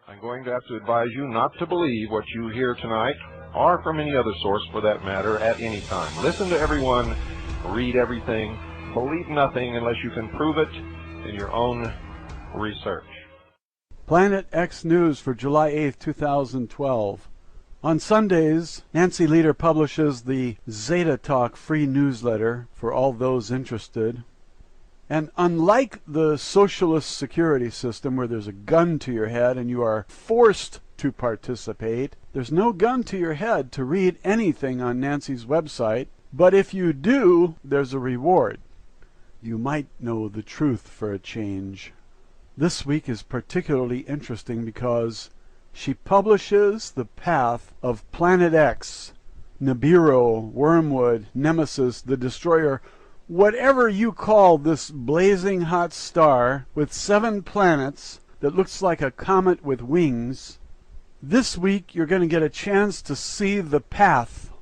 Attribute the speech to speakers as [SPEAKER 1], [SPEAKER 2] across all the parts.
[SPEAKER 1] I'm going to have to advise you not to believe what you hear tonight, or from any other source for that matter, at any time. Listen to everyone, read everything, believe nothing unless you can prove it in your own research.
[SPEAKER 2] Planet X News for July 8th, 2012. On Sundays, Nancy Leader publishes the Zeta Talk free newsletter for all those interested. And unlike the socialist security system where there's a gun to your head and you are forced to participate, there's no gun to your head to read anything on Nancy's website, but if you do, there's a reward. You might know the truth for a change. This week is particularly interesting because she publishes the path of Planet X, Nibiru, Wormwood, Nemesis, the Destroyer, whatever you call this blazing hot star with 7 planets that looks like a comet with wings. This week you're going to get a chance to see the path.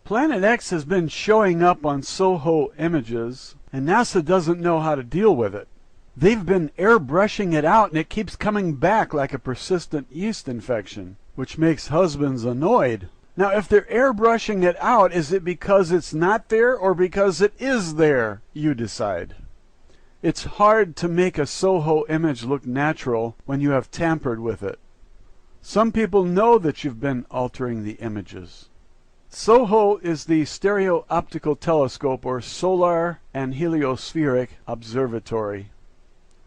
[SPEAKER 2] Planet X has been showing up on Soho images, and NASA doesn't know how to deal with it. They've been airbrushing it out, and it keeps coming back like a persistent yeast infection, which makes husbands annoyed. Now, if they're airbrushing it out, is it because it's not there or because it is there? You decide. It's hard to make a Soho image look natural when you have tampered with it. Some people know that you've been altering the images. Soho is the Stereo-Optical Telescope, or Solar and Heliospheric Observatory.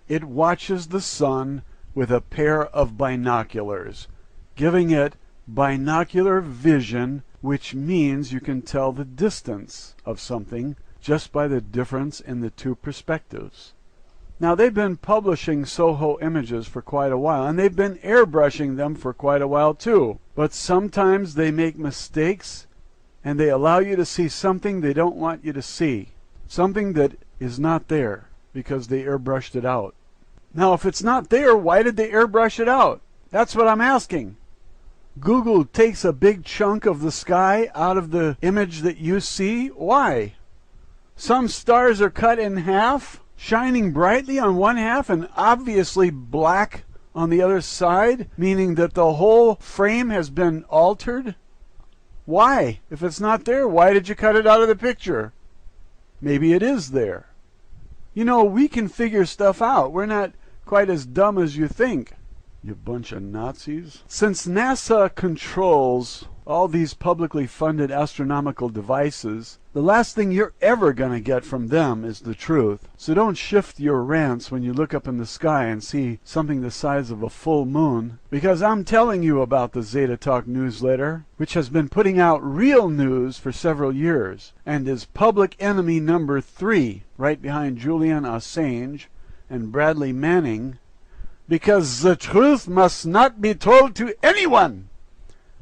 [SPEAKER 2] It watches the sun with a pair of binoculars, giving it binocular vision, which means you can tell the distance of something just by the difference in the two perspectives. Now, they've been publishing Soho images for quite a while, and they've been airbrushing them for quite a while too. But sometimes they make mistakes, and they allow you to see something they don't want you to see, something that is not there because they airbrushed it out. Now, if it's not there, why did they airbrush it out? That's what I'm asking. Google takes a big chunk of the sky out of the image that you see. Why? Some stars are cut in half, shining brightly on one half and obviously black on the other side, meaning that the whole frame has been altered. Why? If it's not there, why did you cut it out of the picture? Maybe it is there. You know, we can figure stuff out. We're not quite as dumb as you think. You bunch of Nazis. Since NASA controls all these publicly funded astronomical devices, the last thing you're ever going to get from them is the truth. So don't shift your rants when you look up in the sky and see something the size of a full moon, because I'm telling you about the Zeta Talk newsletter, which has been putting out real news for several years, and is public enemy number 3, right behind Julian Assange and Bradley Manning, because the truth must not be told to anyone.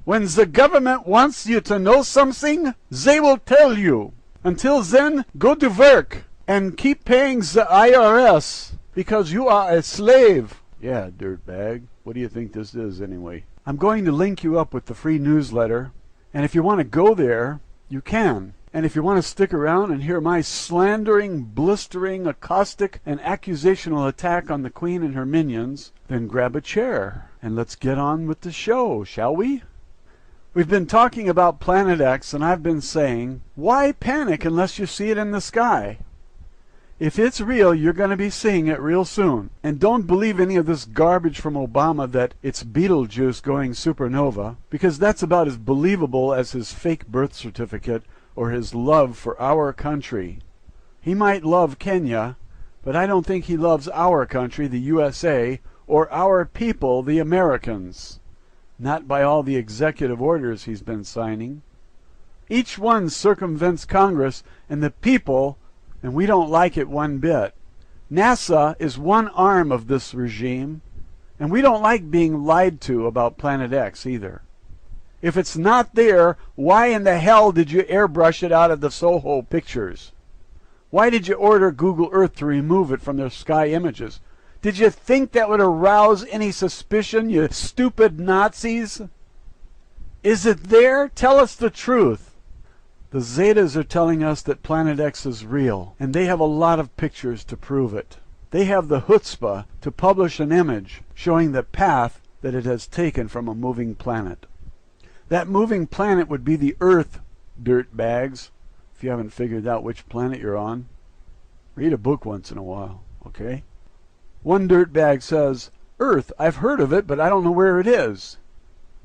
[SPEAKER 2] When the government wants you to know something, they will tell you. Until then, go to work and keep paying the IRS because you are a slave. Yeah, dirtbag. What do you think this is anyway? I'm going to link you up with the free newsletter, and if you want to go there, you can. And if you want to stick around and hear my slandering, blistering, caustic, and accusational attack on the Queen and her minions, then grab a chair and let's get on with the show, shall we? We've been talking about Planet X, and I've been saying, why panic unless you see it in the sky? If it's real, you're going to be seeing it real soon. And don't believe any of this garbage from Obama that it's Beetlejuice going supernova, because that's about as believable as his fake birth certificate or his love for our country. He might love Kenya, but I don't think he loves our country, the USA, or our people, the Americans. Not by all the executive orders he's been signing. Each one circumvents Congress and the people, and we don't like it one bit. NASA is one arm of this regime, and we don't like being lied to about Planet X either. If it's not there, why in the hell did you airbrush it out of the Soho pictures? Why did you order Google Earth to remove it from their sky images? Did you think that would arouse any suspicion, you stupid Nazis? Is it there? Tell us the truth. The Zetas are telling us that Planet X is real, and they have a lot of pictures to prove it. They have the chutzpah to publish an image showing the path that it has taken from a moving planet. That moving planet would be the Earth, dirtbags, if you haven't figured out which planet you're on. Read a book once in a while, okay? One dirtbag says, Earth, I've heard of it, but I don't know where it is.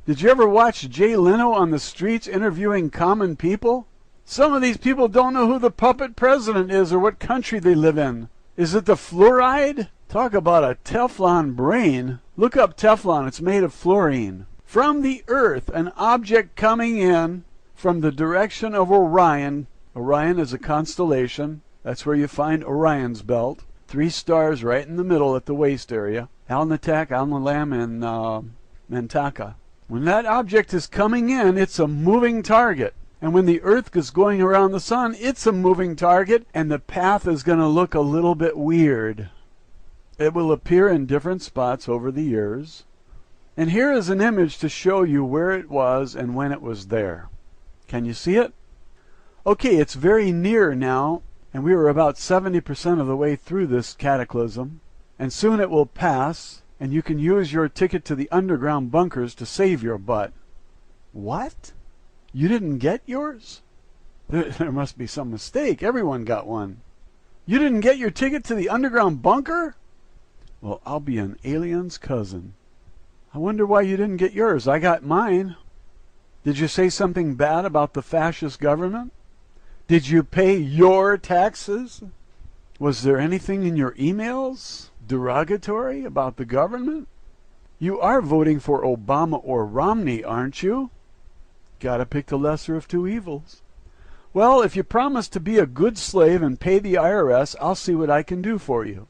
[SPEAKER 2] Did you ever watch Jay Leno on the streets interviewing common people? Some of these people don't know who the puppet president is or what country they live in. Is it the fluoride? Talk about a Teflon brain. Look up Teflon. It's made of fluorine. From the Earth, an object coming in from the direction of Orion. Orion is a constellation. That's where you find Orion's belt. 3 stars right in the middle at the waist area. Alnitak, Alnilam, and Mentaka. When that object is coming in, it's a moving target. And when the Earth is going around the sun, it's a moving target, and the path is going to look a little bit weird. It will appear in different spots over the years. And here is an image to show you where it was and when it was there. Can you see it? Okay, it's very near now, and we are about 70% of the way through this cataclysm. And soon it will pass, and you can use your ticket to the underground bunkers to save your butt. What? You didn't get yours? There must be some mistake. Everyone got one. You didn't get your ticket to the underground bunker? Well, I'll be an alien's cousin. I wonder why you didn't get yours. I got mine. Did you say something bad about the fascist government? Did you pay your taxes? Was there anything in your emails derogatory about the government? You are voting for Obama or Romney, aren't you? Gotta pick the lesser of two evils. Well, if you promise to be a good slave and pay the IRS, I'll see what I can do for you.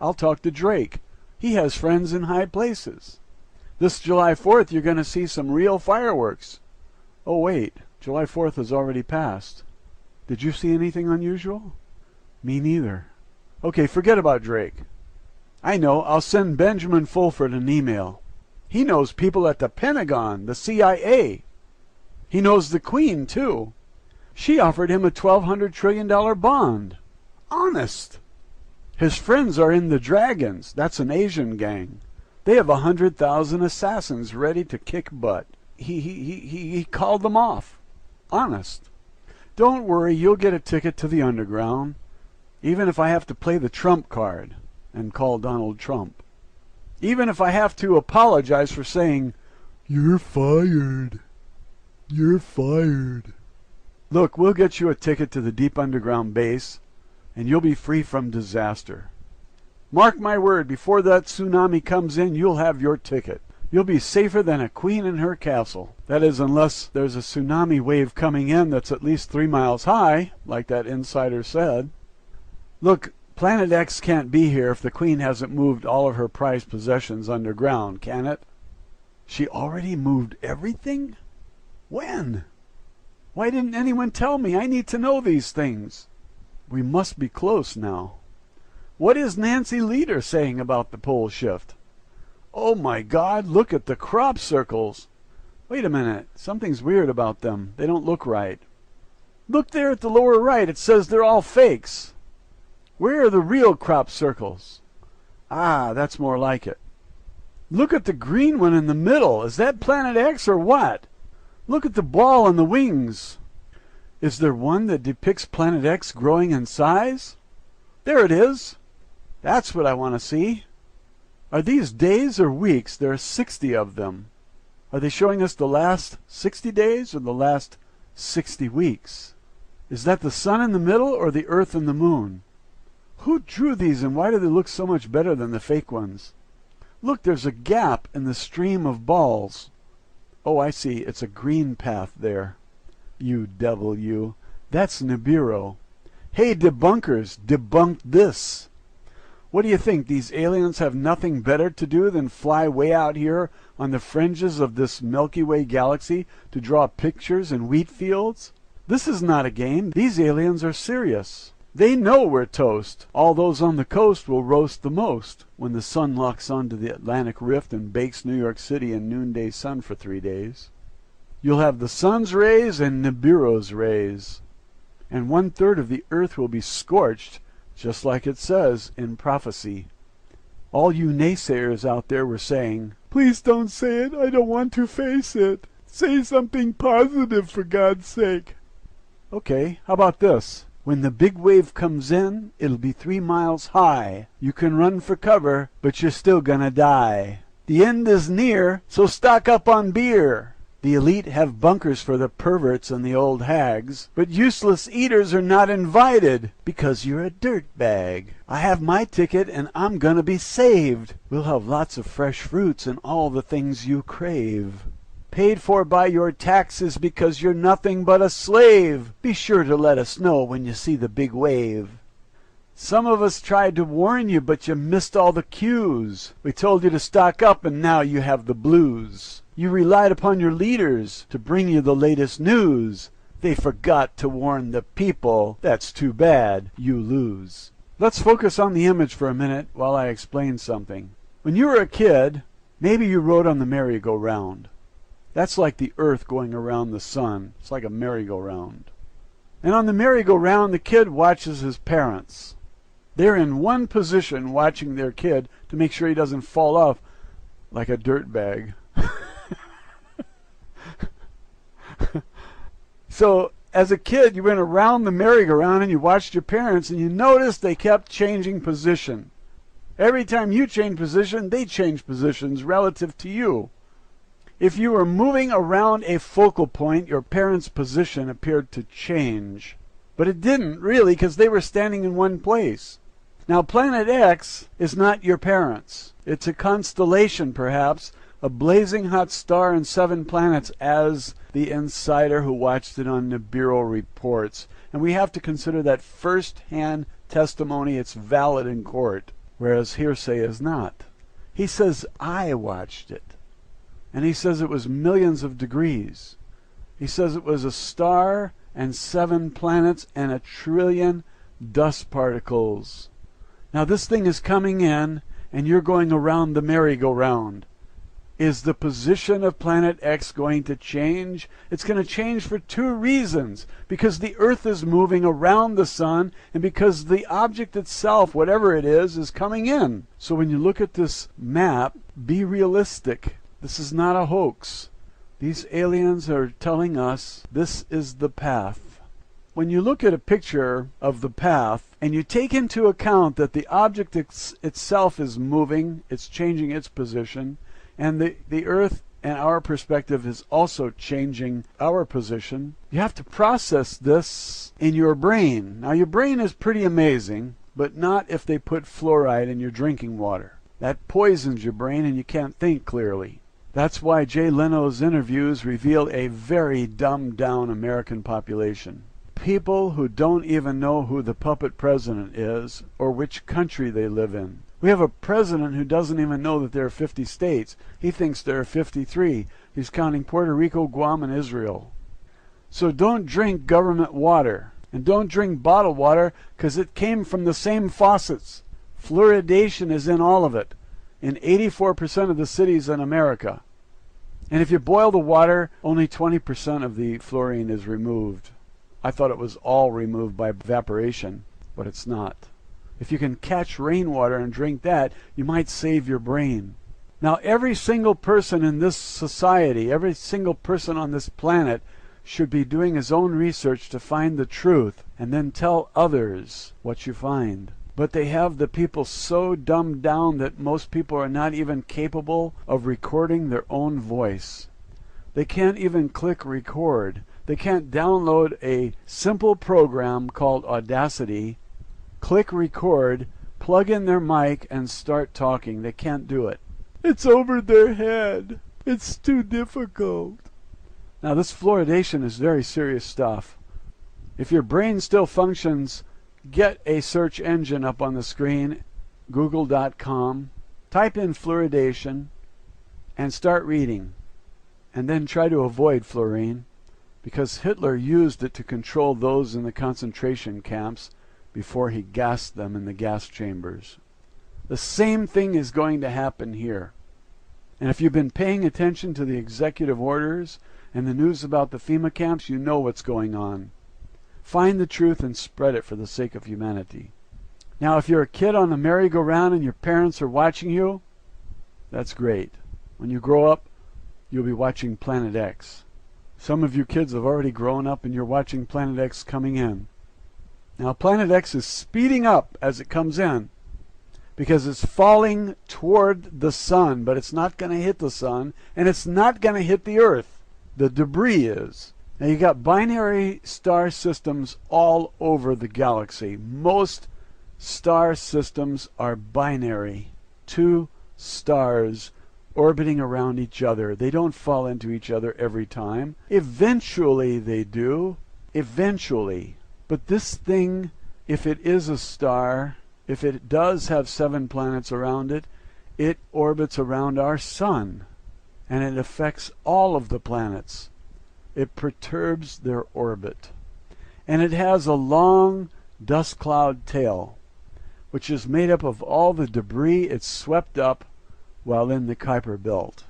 [SPEAKER 2] I'll talk to Drake. He has friends in high places. This July 4th, you're going to see some real fireworks. Oh, wait. July 4th has already passed. Did you see anything unusual? Me neither. Okay, forget about Drake. I know. I'll send Benjamin Fulford an email. He knows people at the Pentagon, the CIA. He knows the Queen, too. She offered him a $1,200 trillion bond. Honest. His friends are in the Dragons. That's an Asian gang. They have 100,000 assassins ready to kick butt. He called them off. Honest. Don't worry, you'll get a ticket to the underground, even if I have to play the Trump card and call Donald Trump. Even if I have to apologize for saying, "You're fired. You're fired." Look, we'll get you a ticket to the deep underground base, and you'll be free from disaster. Mark my word, before that tsunami comes in, you'll have your ticket. You'll be safer than a queen in her castle. That is, unless there's a tsunami wave coming in that's at least 3 miles high, like that insider said. Look, Planet X can't be here if the queen hasn't moved all of her prized possessions underground, can it? She already moved everything? When? Why didn't anyone tell me? I need to know these things. We must be close now. What is Nancy Leader saying about the pole shift? Oh my God, look at the crop circles. Wait a minute, something's weird about them. They don't look right. Look there at the lower right, it says they're all fakes. Where are the real crop circles? Ah, that's more like it. Look at the green one in the middle. Is that Planet X or what? Look at the ball on the wings. Is there one that depicts Planet X growing in size? There it is. That's what I want to see. Are these days or weeks? There are 60 of them. Are they showing us the last 60 days or the last 60 weeks? Is that the sun in the middle or the earth and the moon? Who drew these and why do they look so much better than the fake ones? Look, there's a gap in the stream of balls. Oh, I see. It's a green path there. You devil, you. That's Nibiru. Hey, debunkers, debunk this. What do you think? These aliens have nothing better to do than fly way out here on the fringes of this Milky Way galaxy to draw pictures in wheat fields? This is not a game. These aliens are serious. They know we're toast. All those on the coast will roast the most when the sun locks onto the Atlantic Rift and bakes New York City in noonday sun for 3 days. You'll have the sun's rays and Nibiru's rays. And 1/3 of the earth will be scorched, just like it says in prophecy. All you naysayers out there were saying, "Please don't say it, I don't want to face it. Say something positive for God's sake." Okay, how about this? When the big wave comes in, it'll be 3 miles high. You can run for cover, but you're still gonna die. The end is near, so stock up on beer. The elite have bunkers for the perverts and the old hags, but useless eaters are not invited because you're a dirtbag. I have my ticket and I'm gonna be saved. We'll have lots of fresh fruits and all the things you crave. Paid for by your taxes because you're nothing but a slave. Be sure to let us know when you see the big wave. Some of us tried to warn you, but you missed all the cues. We told you to stock up and now you have the blues. You relied upon your leaders to bring you the latest news. They forgot to warn the people. That's too bad. You lose. Let's focus on the image for a minute while I explain something. When you were a kid, maybe you rode on the merry-go-round. That's like the earth going around the sun. It's like a merry-go-round. And on the merry-go-round, the kid watches his parents. They're in one position watching their kid to make sure he doesn't fall off like a dirtbag. So, as a kid, you went around the merry-go-round and you watched your parents and you noticed they kept changing position. Every time you changed position, they changed positions relative to you. If you were moving around a focal point, your parents' position appeared to change. But it didn't, really, because they were standing in one place. Now, Planet X is not your parents. It's a constellation, perhaps, a blazing hot star and 7 planets, as the insider who watched it on Nibiru reports. And we have to consider that first-hand testimony. It's valid in court, whereas hearsay is not. He says, I watched it. And he says it was millions of degrees. He says it was a star and 7 planets and 1 trillion dust particles. Now this thing is coming in, and you're going around the merry-go-round. Is the position of Planet X going to change? It's going to change for 2 reasons. Because the Earth is moving around the sun, and because the object itself, whatever it is coming in. So when you look at this map, be realistic. This is not a hoax. These aliens are telling us this is the path. When you look at a picture of the path, and you take into account that the object itself is moving, it's changing its position, and the Earth and our perspective is also changing our position, you have to process this in your brain. Now, your brain is pretty amazing, but not if they put fluoride in your drinking water. That poisons your brain and you can't think clearly. That's why Jay Leno's interviews reveal a very dumbed-down American population. People who don't even know who the puppet president is or which country they live in. We have a president who doesn't even know that there are 50 states. He thinks there are 53. He's counting Puerto Rico, Guam, and Israel. So don't drink government water. And don't drink bottled water because it came from the same faucets. Fluoridation is in all of it. In 84% of the cities in America. And if you boil the water, only 20% of the fluorine is removed. I thought it was all removed by evaporation, but it's not. If you can catch rainwater and drink that, you might save your brain. Now, every single person in this society, every single person on this planet should be doing his own research to find the truth and then tell others what you find. But they have the people so dumbed down that most people are not even capable of recording their own voice. They can't even click record. They can't download a simple program called Audacity, click record, plug in their mic, and start talking. They can't do it. It's over their head. It's too difficult. Now, this fluoridation is very serious stuff. If your brain still functions, get a search engine up on the screen, google.com, type in fluoridation, and start reading. And then try to avoid fluorine, because Hitler used it to control those in the concentration camps before he gassed them in the gas chambers. The same thing is going to happen here. And if you've been paying attention to the executive orders and the news about the FEMA camps, you know what's going on. Find the truth and spread it for the sake of humanity. Now, if you're a kid on the merry-go-round and your parents are watching you, that's great. When you grow up, you'll be watching Planet X. Some of you kids have already grown up and you're watching Planet X coming in. Now, Planet X is speeding up as it comes in because it's falling toward the sun, but it's not going to hit the sun, and it's not going to hit the Earth. The debris is. Now, you got binary star systems all over the galaxy. Most star systems are binary. Two stars orbiting around each other. They don't fall into each other every time. Eventually they do. Eventually. But this thing, if it is a star, if it does have 7 planets around it, it orbits around our sun. And it affects all of the planets. It perturbs their orbit. And it has a long dust cloud tail, which is made up of all the debris it swept up while in the Kuiper Belt.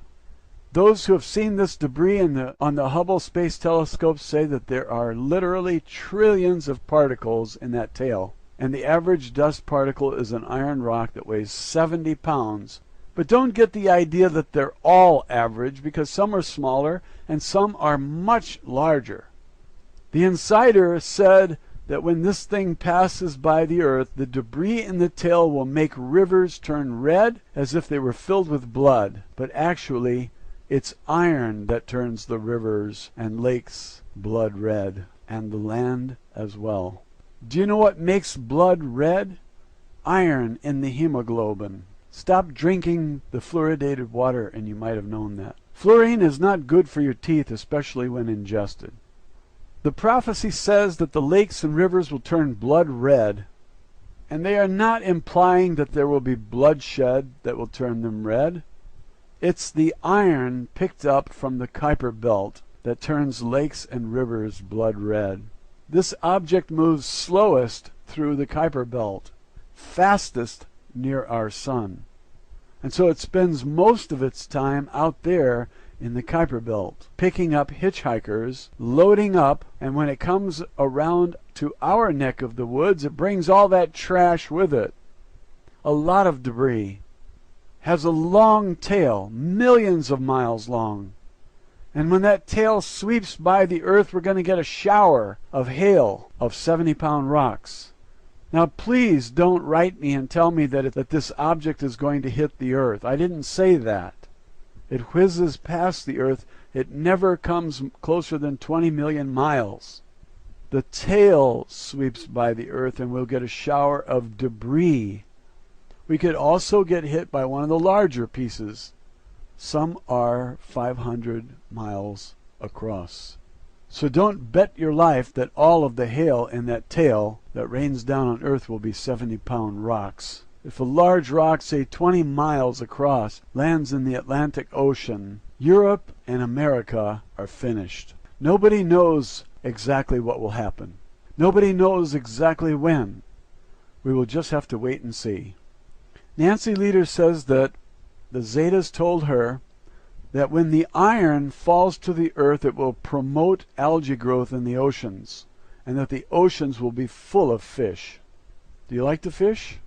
[SPEAKER 2] Those who have seen this debris on the Hubble Space Telescope say that there are literally trillions of particles in that tail, and the average dust particle is an iron rock that weighs 70 pounds. But don't get the idea that they're all average, because some are smaller and some are much larger. The insider said that when this thing passes by the Earth, the debris in the tail will make rivers turn red as if they were filled with blood. But actually, it's iron that turns the rivers and lakes blood red, and the land as well. Do you know what makes blood red? Iron in the hemoglobin. Stop drinking the fluoridated water and you might have known that. Fluorine is not good for your teeth, especially when ingested. The prophecy says that the lakes and rivers will turn blood red, and they are not implying that there will be bloodshed that will turn them red. It's the iron picked up from the Kuiper Belt that turns lakes and rivers blood red. This object moves slowest through the Kuiper Belt, fastest near our sun. And so it spends most of its time out there in the Kuiper Belt, picking up hitchhikers, loading up, and when it comes around to our neck of the woods, it brings all that trash with it. A lot of debris. Has a long tail, millions of miles long. And when that tail sweeps by the Earth, we're going to get a shower of hail of 70-pound rocks. Now, please don't write me and tell me that this object is going to hit the Earth. I didn't say that. It whizzes past the Earth. It never comes closer than 20 million miles. The tail sweeps by the Earth and we'll get a shower of debris. We could also get hit by one of the larger pieces. Some are 500 miles across. So don't bet your life that all of the hail in that tail that rains down on Earth will be 70-pound rocks. If a large rock, say 20 miles across, lands in the Atlantic Ocean, Europe and America are finished. Nobody knows exactly what will happen. Nobody knows exactly when. We will just have to wait and see. Nancy Leader says that the Zetas told her that when the iron falls to the Earth, it will promote algae growth in the oceans, and that the oceans will be full of fish. Do you like to fish?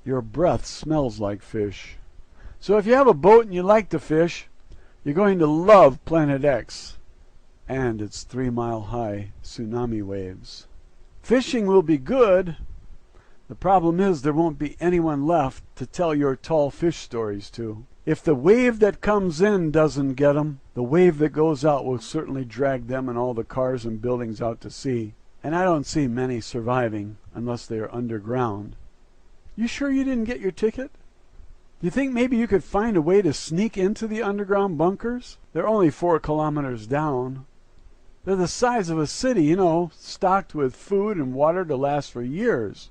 [SPEAKER 2] Your breath smells like fish. So if you have a boat and you like to fish, you're going to love Planet X and its 3-mile-high tsunami waves. Fishing will be good. The problem is there won't be anyone left to tell your tall fish stories to. If the wave that comes in doesn't get them, the wave that goes out will certainly drag them and all the cars and buildings out to sea. And I don't see many surviving unless they are underground. You sure you didn't get your ticket? You think maybe you could find a way to sneak into the underground bunkers? They're only 4 kilometers down. They're the size of a city, you know, stocked with food and water to last for years.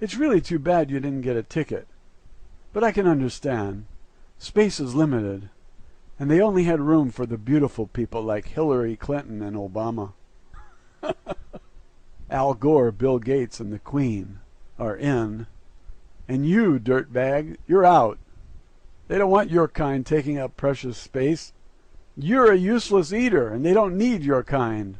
[SPEAKER 2] It's really too bad you didn't get a ticket. But I can understand. Space is limited, and they only had room for the beautiful people like Hillary Clinton and Obama. Al Gore, Bill Gates, and the Queen are in, and you, dirtbag, you're out. They don't want your kind taking up precious space. You're a useless eater, and they don't need your kind.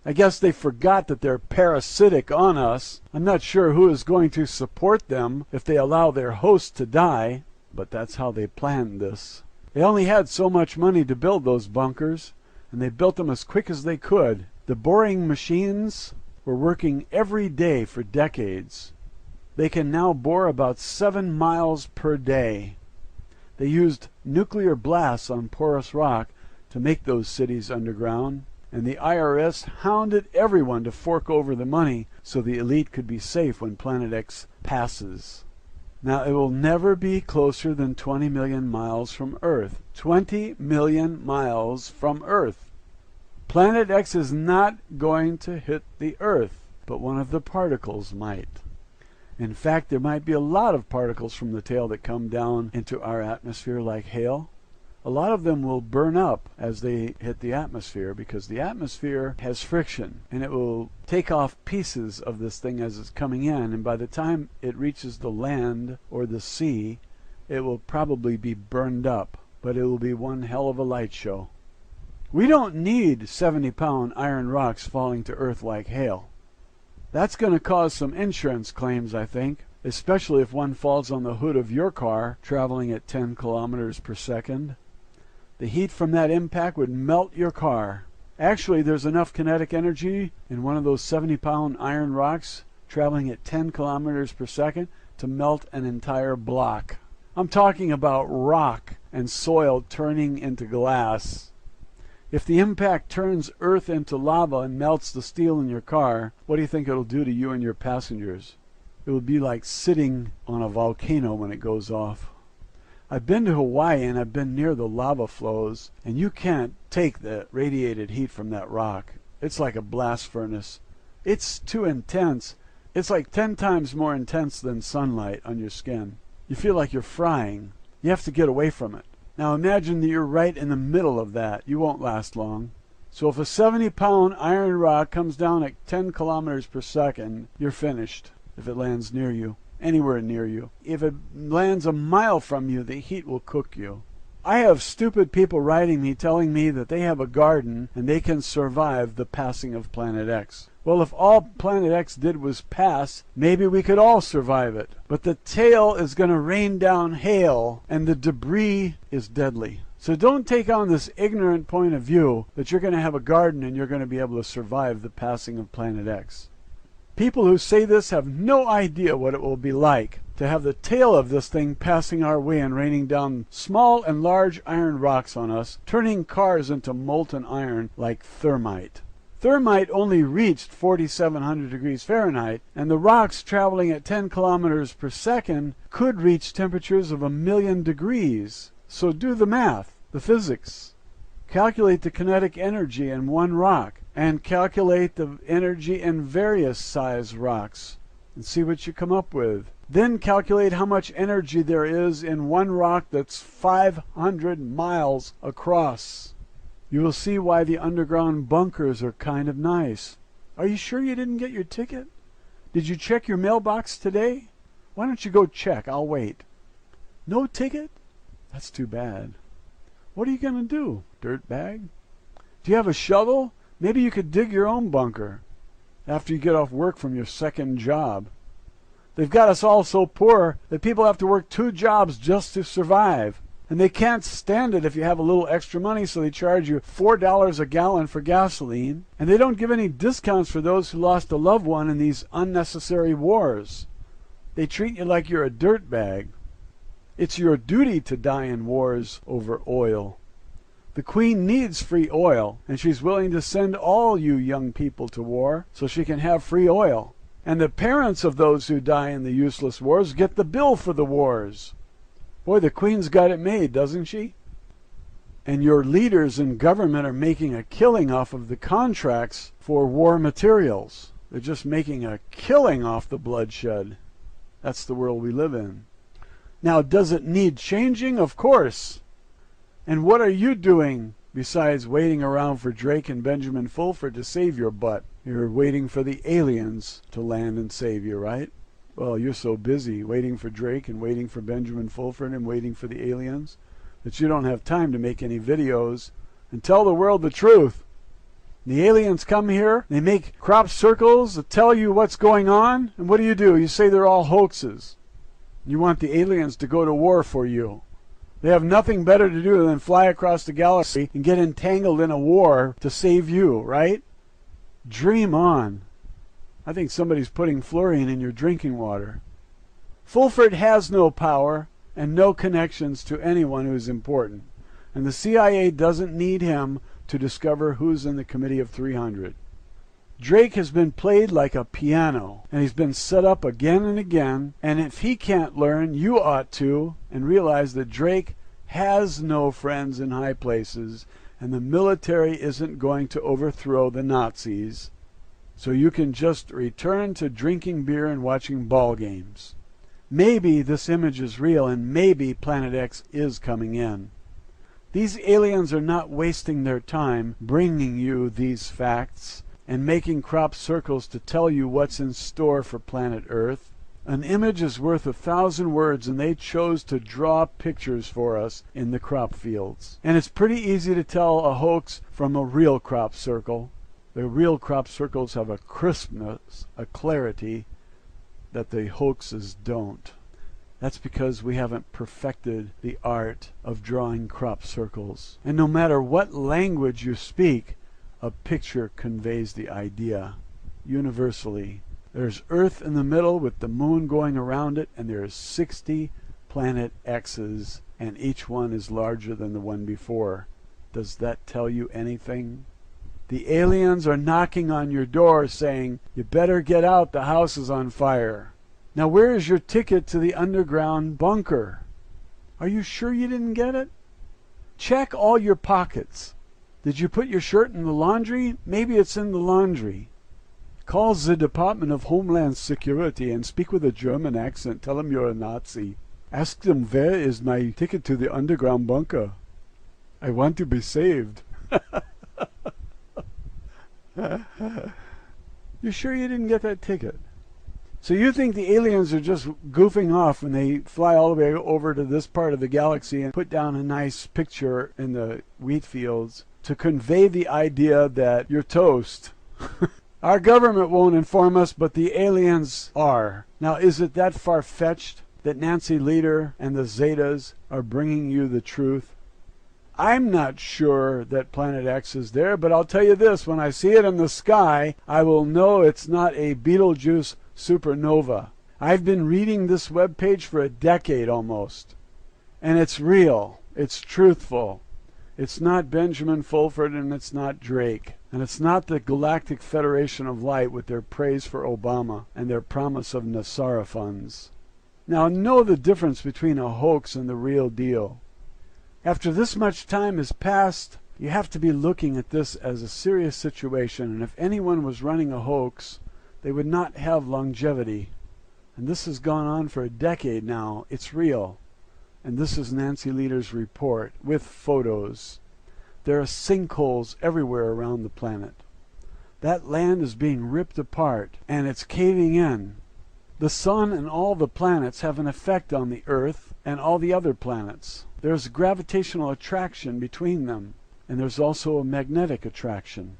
[SPEAKER 2] I guess they forgot that they're parasitic on us. I'm not sure who is going to support them if they allow their host to die, but that's how they planned this. They only had so much money to build those bunkers, and they built them as quick as they could. The boring machines were working every day for decades. They can now bore about 7 miles per day. They used nuclear blasts on porous rock to make those cities underground, and the IRS hounded everyone to fork over the money so the elite could be safe when Planet X passes. Now, it will never be closer than 20 million miles from Earth. 20 million miles from Earth. Planet X is not going to hit the Earth, but one of the particles might. In fact, there might be a lot of particles from the tail that come down into our atmosphere like hail. A lot of them will burn up as they hit the atmosphere because the atmosphere has friction, and it will take off pieces of this thing as it's coming in, and by the time it reaches the land or the sea, it will probably be burned up, but it will be one hell of a light show. We don't need 70-pound iron rocks falling to Earth like hail. That's going to cause some insurance claims, I think, especially if one falls on the hood of your car traveling at 10 kilometers per second. The heat from that impact would melt your car. Actually, there's enough kinetic energy in one of those 70-pound iron rocks traveling at 10 kilometers per second to melt an entire block. I'm talking about rock and soil turning into glass. If the impact turns earth into lava and melts the steel in your car, what do you think it'll do to you and your passengers? It will be like sitting on a volcano when it goes off. I've been to Hawaii and I've been near the lava flows, and you can't take the radiated heat from that rock. It's like a blast furnace. It's too intense. It's like 10 times more intense than sunlight on your skin. You feel like you're frying. You have to get away from it. Now imagine that you're right in the middle of that. You won't last long. So if a 70-pound iron rock comes down at 10 kilometers per second, you're finished if it lands near you. Anywhere near you. If it lands a mile from you, the heat will cook you. I have stupid people writing me telling me that they have a garden and they can survive the passing of Planet X. Well, if all Planet X did was pass, maybe we could all survive it. But the tail is going to rain down hail, and the debris is deadly. So don't take on this ignorant point of view that you're going to have a garden and you're going to be able to survive the passing of Planet X. People who say this have no idea what it will be like to have the tail of this thing passing our way and raining down small and large iron rocks on us, turning cars into molten iron like thermite. Thermite only reached 4,700 degrees Fahrenheit, and the rocks traveling at 10 kilometers per second could reach temperatures of 1,000,000 degrees. So do the math, the physics. Calculate the kinetic energy in one rock, and calculate the energy in various size rocks, and see what you come up with. Then calculate how much energy there is in one rock that's 500 miles across. You will see why the underground bunkers are kind of nice. Are you sure you didn't get your ticket? Did you check your mailbox today? Why don't you go check? I'll wait. No ticket? That's too bad. What are you going to do, dirtbag? Do you have a shovel? Maybe you could dig your own bunker after you get off work from your second job. They've got us all so poor that people have to work 2 jobs just to survive. And they can't stand it if you have a little extra money, so they charge you $4 a gallon for gasoline. And they don't give any discounts for those who lost a loved one in these unnecessary wars. They treat you like you're a dirtbag. It's your duty to die in wars over oil. The Queen needs free oil, and she's willing to send all you young people to war so she can have free oil. And the parents of those who die in the useless wars get the bill for the wars. Boy, the Queen's got it made, doesn't she? And your leaders in government are making a killing off of the contracts for war materials. They're just making a killing off the bloodshed. That's the world we live in. Now, does it need changing? Of course. And what are you doing besides waiting around for Drake and Benjamin Fulford to save your butt? You're waiting for the aliens to land and save you, right? Well, you're so busy waiting for Drake and waiting for Benjamin Fulford and waiting for the aliens that you don't have time to make any videos and tell the world the truth. The aliens come here, they make crop circles that tell you what's going on, and what do? You say they're all hoaxes. You want the aliens to go to war for you. They have nothing better to do than fly across the galaxy and get entangled in a war to save you, right? Dream on. I think somebody's putting fluorine in your drinking water. Fulford has no power and no connections to anyone who's important. And the CIA doesn't need him to discover who's in the Committee of 300. Drake has been played like a piano, and he's been set up again and again, and if he can't learn, you ought to, and realize that Drake has no friends in high places, and the military isn't going to overthrow the Nazis, so you can just return to drinking beer and watching ball games. Maybe this image is real, and maybe Planet X is coming in. These aliens are not wasting their time bringing you these facts and making crop circles to tell you what's in store for planet Earth. An image is worth 1,000 words, and they chose to draw pictures for us in the crop fields. And it's pretty easy to tell a hoax from a real crop circle. The real crop circles have a crispness, a clarity that the hoaxes don't. That's because we haven't perfected the art of drawing crop circles. And no matter what language you speak, a picture conveys the idea universally. There's Earth in the middle with the moon going around it, and there's 60 planet X's, and each one is larger than the one before. Does that tell you anything? The aliens are knocking on your door saying, "You better get out, the house is on fire." Now, where is your ticket to the underground bunker? Are you sure you didn't get it? Check all your pockets. Did you put your shirt in the laundry? Maybe it's in the laundry. Call the Department of Homeland Security and speak with a German accent. Tell them you're a Nazi. Ask them, where is my ticket to the underground bunker? I want to be saved. You sure you didn't get that ticket? So you think the aliens are just goofing off when they fly all the way over to this part of the galaxy and put down a nice picture in the wheat fields to convey the idea that you're toast? Our government won't inform us, but the aliens are. Now, is it that far-fetched that Nancy Leader and the Zetas are bringing you the truth? I'm not sure that Planet X is there, but I'll tell you this, when I see it in the sky, I will know it's not a Betelgeuse supernova. I've been reading this webpage for a decade almost, and it's real, it's truthful. It's not Benjamin Fulford, and it's not Drake, and it's not the Galactic Federation of Light with their praise for Obama and their promise of Nasara funds. Now, know the difference between a hoax and the real deal. After this much time has passed, you have to be looking at this as a serious situation, and if anyone was running a hoax, they would not have longevity. And this has gone on for a decade now. It's real. And this is Nancy Leader's report with photos. There are sinkholes everywhere around the planet. That land is being ripped apart, and it's caving in. The sun and all the planets have an effect on the Earth and all the other planets. There's a gravitational attraction between them, and there's also a magnetic attraction.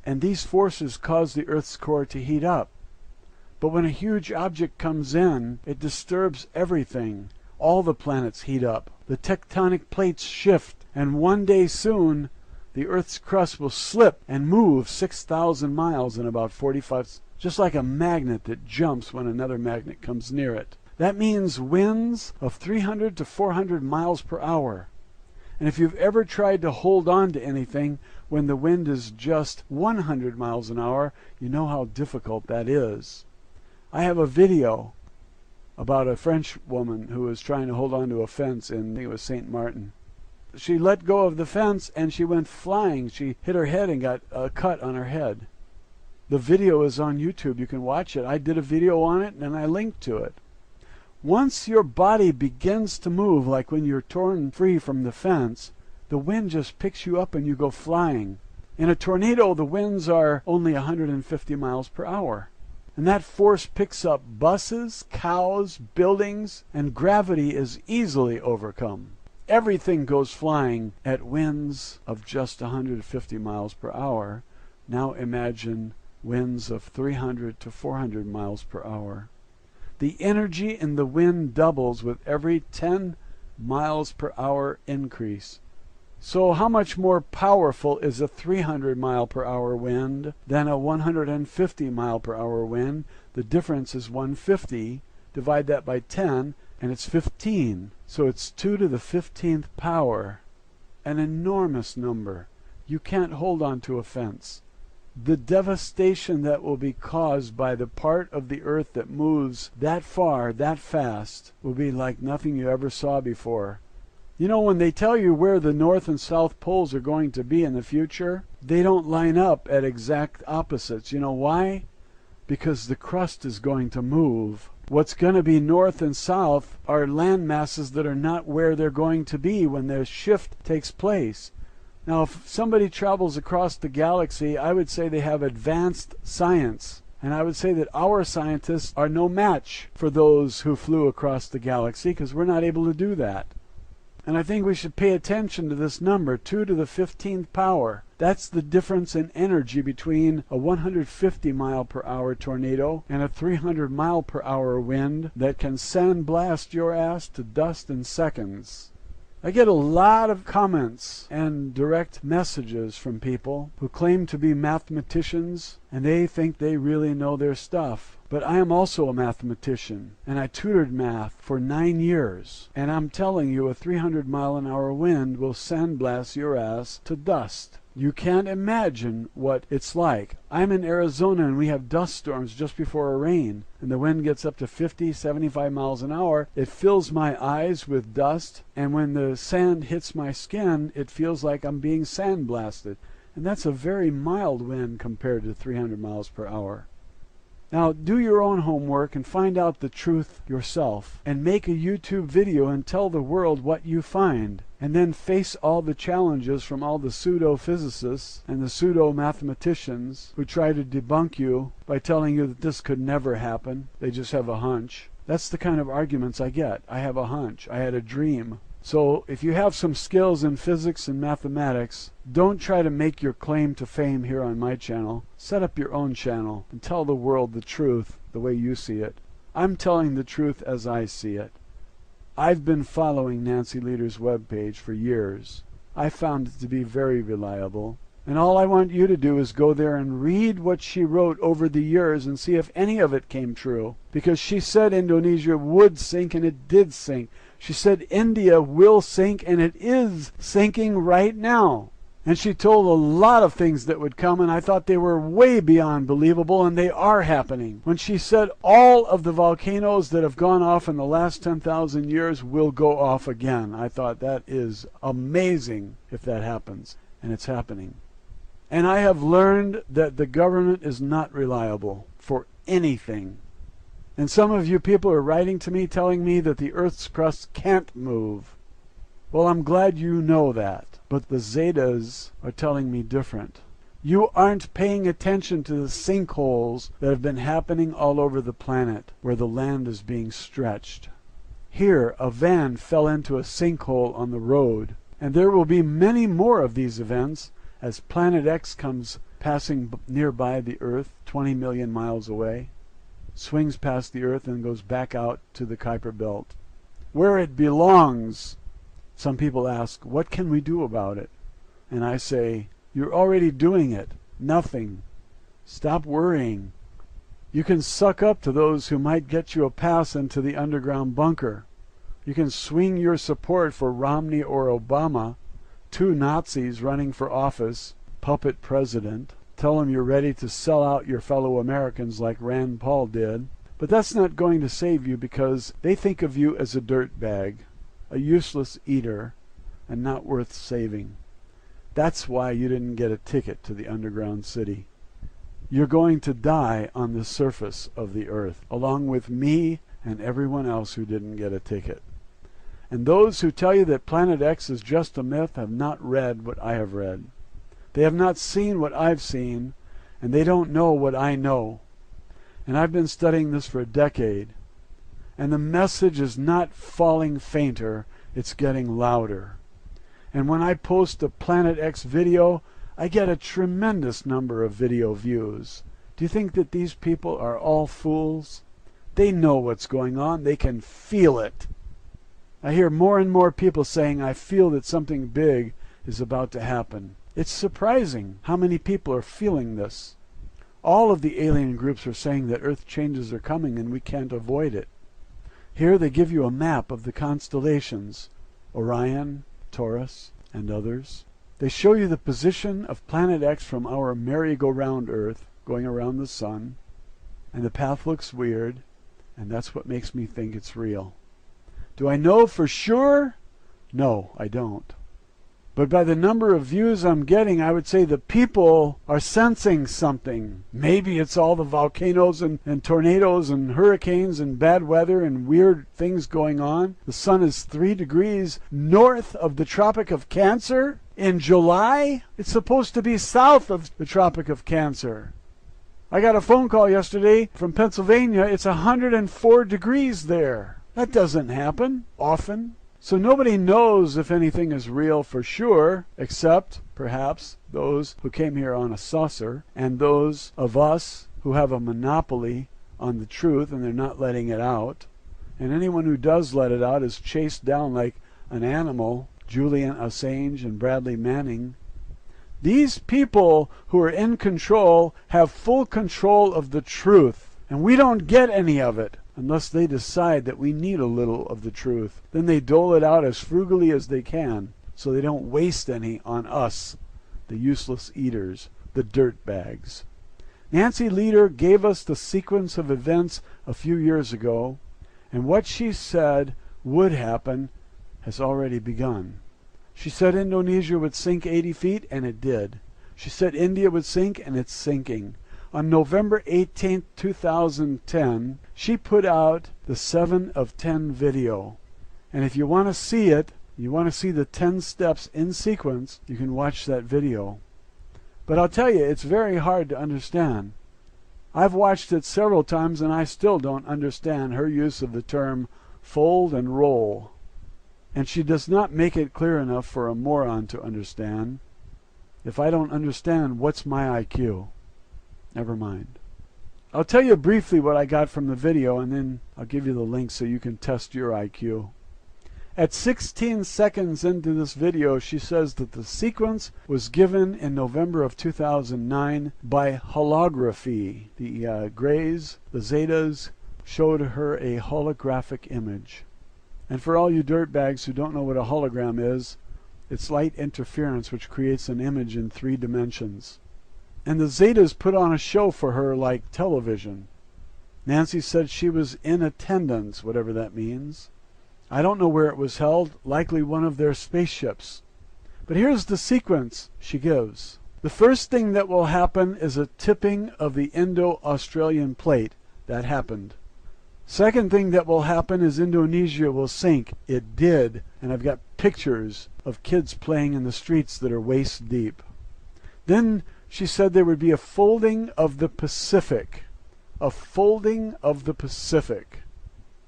[SPEAKER 2] And these forces cause the Earth's core to heat up. But when a huge object comes in, it disturbs everything. All the planets heat up. The tectonic plates shift, and one day soon, the Earth's crust will slip and move 6,000 miles in about 45, just like a magnet that jumps when another magnet comes near it. That means winds of 300 to 400 miles per hour. And if you've ever tried to hold on to anything when the wind is just 100 miles an hour, you know how difficult that is. I have a video about a French woman who was trying to hold on to a fence in, I think it was St. Martin. She let go of the fence and she went flying. She hit her head and got a cut on her head. The video is on YouTube. You can watch it. I did a video on it and I linked to it. Once your body begins to move, like when you're torn free from the fence, the wind just picks you up and you go flying. In a tornado, the winds are only 150 miles per hour. And that force picks up buses, cows, buildings, and gravity is easily overcome. Everything goes flying at winds of just 150 miles per hour, Now imagine winds of 300 to 400 miles per hour. The energy in the wind doubles with every 10 miles per hour increase. So how much more powerful is a 300 mile per hour wind than a 150 mile per hour wind? The difference is 150. Divide that by 10 and it's 15. So it's 2 to the 15th power. An enormous number. You can't hold on to a fence. The devastation that will be caused by the part of the earth that moves that far, that fast, will be like nothing you ever saw before. You know, when they tell you where the North and South poles are going to be in the future, they don't line up at exact opposites. You know why? Because the crust is going to move. What's going to be north and south are land masses that are not where they're going to be when their shift takes place. Now, if somebody travels across the galaxy, I would say they have advanced science. And I would say that our scientists are no match for those who flew across the galaxy, because we're not able to do that. And I think we should pay attention to this number, 2 to the 15th power. That's the difference in energy between a 150 mile per hour tornado and a 300 mile per hour wind that can sandblast your ass to dust in seconds. I get a lot of comments and direct messages from people who claim to be mathematicians, and they think they really know their stuff. But I am also a mathematician, and I tutored math for 9 years. And I'm telling you, a 300 mile an hour wind will sandblast your ass to dust. You can't imagine what it's like. I'm in Arizona and we have dust storms just before a rain, and the wind gets up to 50, 75 miles an hour. It fills my eyes with dust, and when the sand hits my skin, it feels like I'm being sandblasted. And that's a very mild wind compared to 300 miles per hour. Now, do your own homework and find out the truth yourself, and make a YouTube video and tell the world what you find, and then face all the challenges from all the pseudo-physicists and the pseudo-mathematicians who try to debunk you by telling you that this could never happen. They just have a hunch. That's the kind of arguments I get. I have a hunch. I had a dream. So if you have some skills in physics and mathematics, don't try to make your claim to fame here on my channel. Set up your own channel and tell the world the truth the way you see it. I'm telling the truth as I see it. I've been following Nancy Lieder's webpage for years. I found it to be very reliable. And all I want you to do is go there and read what she wrote over the years and see if any of it came true. Because she said Indonesia would sink, and it did sink. She said India will sink, and it is sinking right now. And she told a lot of things that would come, and I thought they were way beyond believable, and they are happening. When she said all of the volcanoes that have gone off in the last 10,000 years will go off again, I thought that is amazing if that happens, and it's happening. And I have learned that the government is not reliable for anything. And some of you people are writing to me telling me that the Earth's crust can't move. Well, I'm glad you know that, but the Zetas are telling me different. You aren't paying attention to the sinkholes that have been happening all over the planet where the land is being stretched. Here, a van fell into a sinkhole on the road, and there will be many more of these events as Planet X comes passing nearby the Earth, 20 million miles away, swings past the Earth and goes back out to the Kuiper Belt, where it belongs. Some people ask, what can we do about it? And I say, you're already doing it. Nothing. Stop worrying. You can suck up to those who might get you a pass into the underground bunker. You can swing your support for Romney or Obama, two Nazis running for office, puppet president. Tell them you're ready to sell out your fellow Americans like Rand Paul did. But that's not going to save you, because they think of you as a dirtbag, a useless eater, and not worth saving. That's why you didn't get a ticket to the underground city. You're going to die on the surface of the Earth, along with me and everyone else who didn't get a ticket. And those who tell you that Planet X is just a myth have not read what I have read. They have not seen what I've seen, and they don't know what I know. And I've been studying this for a decade. And the message is not falling fainter, it's getting louder. And when I post a Planet X video, I get a tremendous number of video views. Do you think that these people are all fools? They know what's going on. They can feel it. I hear more and more people saying, I feel that something big is about to happen. It's surprising how many people are feeling this. All of the alien groups are saying that Earth changes are coming and we can't avoid it. Here they give you a map of the constellations, Orion, Taurus, and others. They show you the position of Planet X from our merry-go-round Earth, going around the sun, and the path looks weird, and that's what makes me think it's real. Do I know for sure? No, I don't. But by the number of views I'm getting, I would say the people are sensing something. Maybe it's all the volcanoes and tornadoes and hurricanes and bad weather and weird things going on. The sun is 3 degrees north of the Tropic of Cancer in July. It's supposed to be south of the Tropic of Cancer. I got a phone call yesterday from Pennsylvania. It's 104 degrees there. That doesn't happen often. So nobody knows if anything is real for sure, except, perhaps, those who came here on a saucer, and those of us who have a monopoly on the truth and they're not letting it out. And anyone who does let it out is chased down like an animal, Julian Assange and Bradley Manning. These people who are in control have full control of the truth, and we don't get any of it unless they decide that we need a little of the truth. Then they dole it out as frugally as they can, so they don't waste any on us, the useless eaters, the dirt bags. Nancy Lieder gave us the sequence of events a few years ago, and what she said would happen has already begun. She said Indonesia would sink 80 feet, and it did. She said India would sink, and it's sinking. On November 18, 2010, she put out the 7 of 10 video. And if you want to see it, you want to see the 10 steps in sequence, you can watch that video. But I'll tell you, it's very hard to understand. I've watched it several times and I still don't understand her use of the term fold and roll. And she does not make it clear enough for a moron to understand. If I don't understand, what's my IQ? Never mind. I'll tell you briefly what I got from the video, and then I'll give you the link so you can test your IQ. At 16 seconds into this video, she says that the sequence was given in November of 2009 by holography. The Greys, the Zetas, showed her a holographic image. And for all you dirtbags who don't know what a hologram is, it's light interference which creates an image in 3 dimensions. And the Zetas put on a show for her like television. Nancy said she was in attendance, whatever that means. I don't know where it was held, likely one of their spaceships. But here's the sequence she gives. The first thing that will happen is a tipping of the Indo-Australian plate. That happened. Second thing that will happen is Indonesia will sink. It did. And I've got pictures of kids playing in the streets that are waist deep. Then she said there would be a folding of the Pacific. A folding of the Pacific.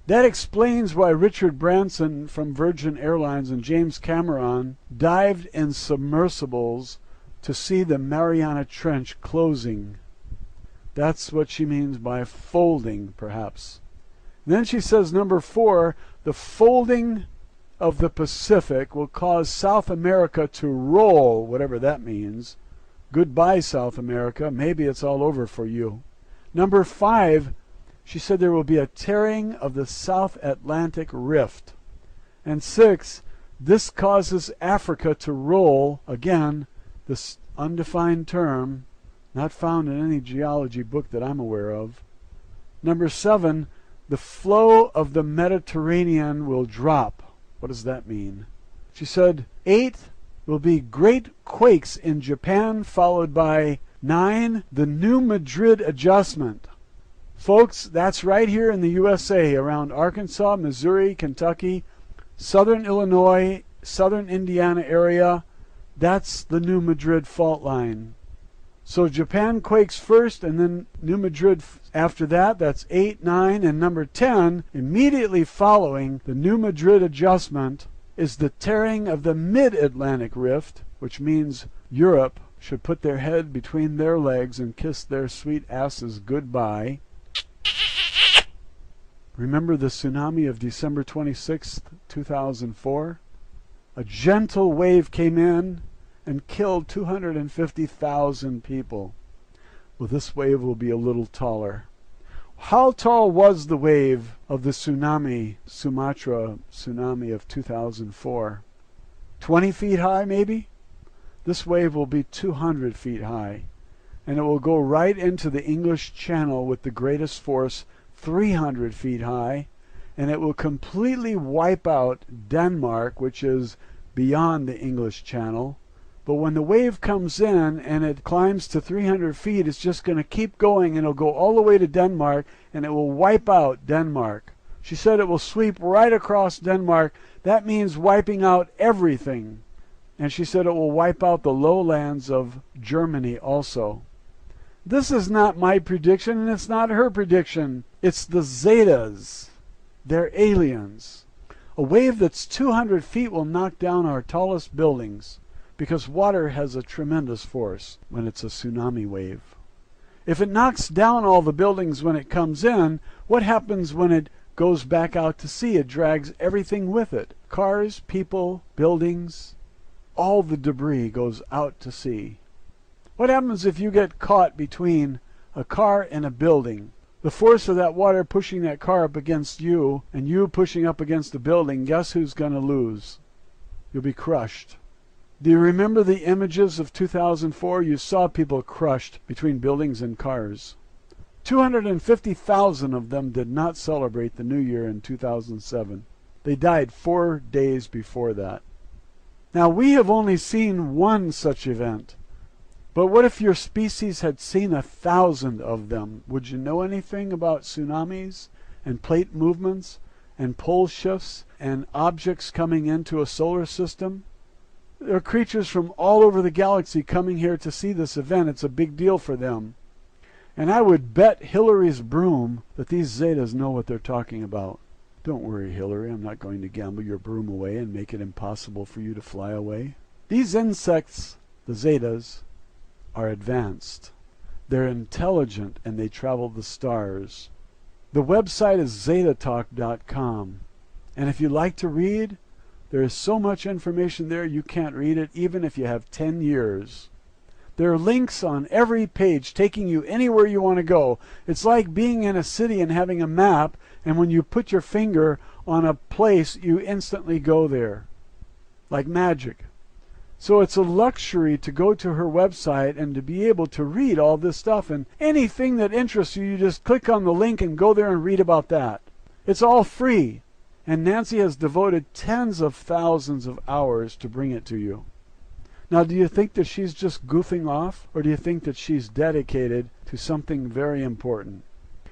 [SPEAKER 2] That explains why Richard Branson from Virgin Airlines and James Cameron dived in submersibles to see the Mariana Trench closing. That's what she means by folding, perhaps. Then she says, number 4, the folding of the Pacific will cause South America to roll, whatever that means. Goodbye, South America. Maybe it's all over for you. Number 5, she said there will be a tearing of the South Atlantic Rift. And 6, this causes Africa to roll, again, this undefined term, not found in any geology book that I'm aware of. Number 7, the flow of the Mediterranean will drop. What does that mean? She said 8 will be great quakes in Japan, followed by 9, the New Madrid adjustment. Folks, that's right here in the USA, around Arkansas, Missouri, Kentucky, southern Illinois, southern Indiana area. That's the New Madrid fault line. So Japan quakes first, and then New Madrid after that. That's 8, 9, and number 10, immediately following the New Madrid adjustment, is the tearing of the Mid-Atlantic Rift, which means Europe, should put their head between their legs and kiss their sweet asses goodbye. Remember the tsunami of December 26th, 2004? A gentle wave came in and killed 250,000 people. Well, this wave will be a little taller. How tall was the wave of the tsunami, Sumatra tsunami of 2004? 20 feet high, maybe? This wave will be 200 feet high, and it will go right into the English Channel with the greatest force, 300 feet high, and it will completely wipe out Denmark, which is beyond the English Channel. But when the wave comes in and it climbs to 300 feet, it's just going to keep going, and it'll go all the way to Denmark, and it will wipe out Denmark. She said it will sweep right across Denmark. That means wiping out everything. And she said it will wipe out the lowlands of Germany also. This is not my prediction, and it's not her prediction. It's the Zetas. They're aliens. A wave that's 200 feet will knock down our tallest buildings, because water has a tremendous force when it's a tsunami wave. If it knocks down all the buildings when it comes in, what happens when it goes back out to sea? It drags everything with it. Cars, people, buildings, all the debris goes out to sea. What happens if you get caught between a car and a building? The force of that water pushing that car up against you and you pushing up against the building, guess who's going to lose? You'll be crushed. Do you remember the images of 2004? You saw people crushed between buildings and cars. 250,000 of them did not celebrate the New Year in 2007. They died 4 days before that. Now, we have only seen one such event. But what if your species had seen 1,000 of them? Would you know anything about tsunamis and plate movements and pole shifts and objects coming into a solar system? There are creatures from all over the galaxy coming here to see this event. It's a big deal for them. And I would bet Hillary's broom that these Zetas know what they're talking about. Don't worry, Hillary, I'm not going to gamble your broom away and make it impossible for you to fly away. These insects, the Zetas, are advanced. They're intelligent and they travel the stars. The website is zetatalk.com. And if you like to read, there is so much information there you can't read it even if you have 10 years. There are links on every page taking you anywhere you want to go. It's like being in a city and having a map, and when you put your finger on a place, you instantly go there. Like magic. So it's a luxury to go to her website and to be able to read all this stuff. And anything that interests you, you just click on the link and go there and read about that. It's all free. And Nancy has devoted tens of thousands of hours to bring it to you. Now, do you think that she's just goofing off, or do you think that she's dedicated to something very important?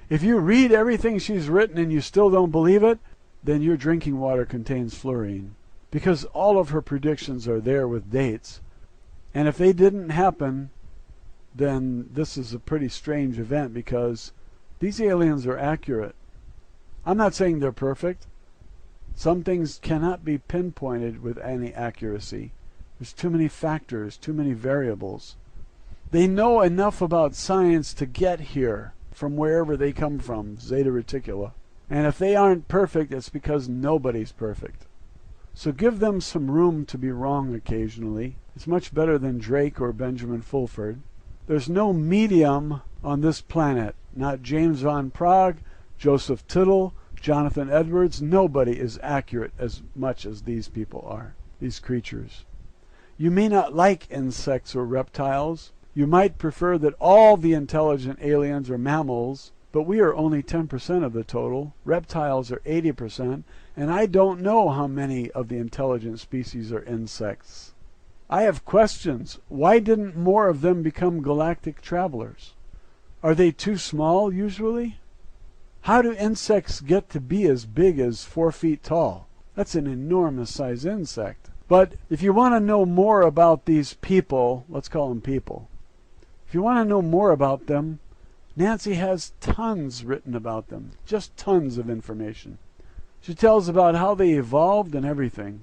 [SPEAKER 2] If you read everything she's written and you still don't believe it, then your drinking water contains fluorine. Because all of her predictions are there with dates. And if they didn't happen, then this is a pretty strange event, because these aliens are accurate. I'm not saying they're perfect. Some things cannot be pinpointed with any accuracy. There's too many factors, too many variables. They know enough about science to get here from wherever they come from, Zeta Reticula. And if they aren't perfect, it's because nobody's perfect. So give them some room to be wrong occasionally. It's much better than Drake or Benjamin Fulford. There's no medium on this planet. Not James Van Praagh, Joseph Tittle, Jonathan Edwards. Nobody is accurate as much as these people are, these creatures. You may not like insects or reptiles. You might prefer that all the intelligent aliens are mammals, but we are only 10% of the total. Reptiles are 80%, and I don't know how many of the intelligent species are insects. I have questions. Why didn't more of them become galactic travelers? Are they too small usually? How do insects get to be as big as 4 feet tall? That's an enormous size insect. But if you want to know more about these people, let's call them people. If you want to know more about them, Nancy has tons written about them. Just tons of information. She tells about how they evolved and everything.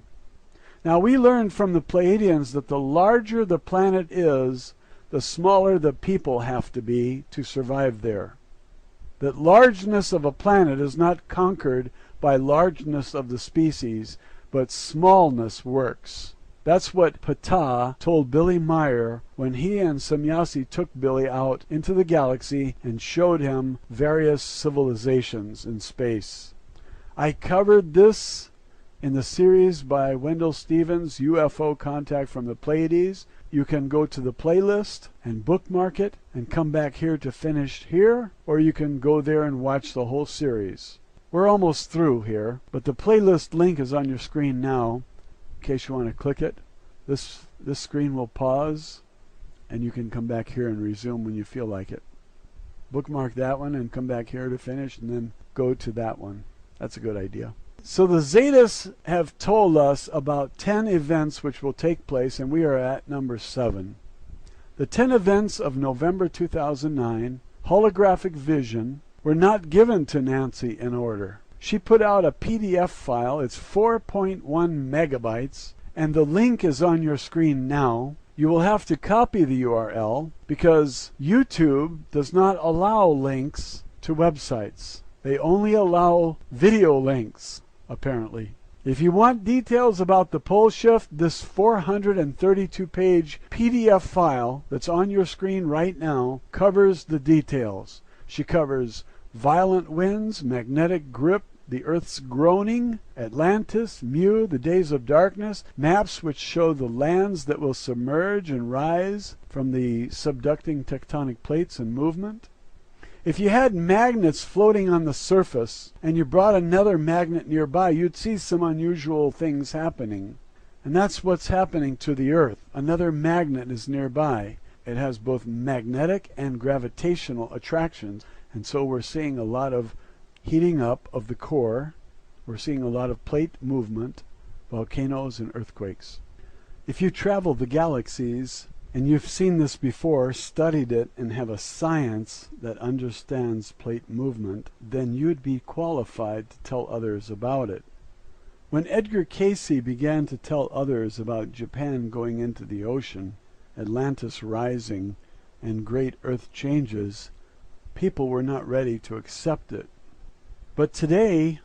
[SPEAKER 2] Now we learned from the Pleiadians that the larger the planet is, the smaller the people have to be to survive there. That largeness of a planet is not conquered by largeness of the species, but smallness works. That's what Ptah told Billy Meyer when he and Semyasi took Billy out into the galaxy and showed him various civilizations in space. I covered this in the series by Wendell Stevens, UFO Contact from the Pleiades. You can go to the playlist and bookmark it and come back here to finish here, or you can go there and watch the whole series. We're almost through here, but the playlist link is on your screen now in case you want to click it. This screen will pause and you can come back here and resume when you feel like it. Bookmark that one and come back here to finish and then go to that one. That's a good idea. So the Zetas have told us about 10 events which will take place, and we are at number 7. The 10 events of November 2009, holographic vision, were not given to Nancy in order. She put out a PDF file. It's 4.1 megabytes, and the link is on your screen now. You will have to copy the URL because YouTube does not allow links to websites. They only allow video links, apparently. If you want details about the pole shift, this 432-page PDF file that's on your screen right now covers the details. She covers violent winds, magnetic grip, the Earth's groaning, Atlantis, Mu, the days of darkness, maps which show the lands that will submerge and rise from the subducting tectonic plates and movement. If you had magnets floating on the surface and you brought another magnet nearby, you'd see some unusual things happening. And that's what's happening to the Earth. Another magnet is nearby. It has both magnetic and gravitational attractions. And so we're seeing a lot of heating up of the core. We're seeing a lot of plate movement, volcanoes, and earthquakes. If you travel the galaxies, and you've seen this before, studied it, and have a science that understands plate movement, then you'd be qualified to tell others about it. When Edgar Cayce began to tell others about Japan going into the ocean, Atlantis rising, and great earth changes, people were not ready to accept it. But today,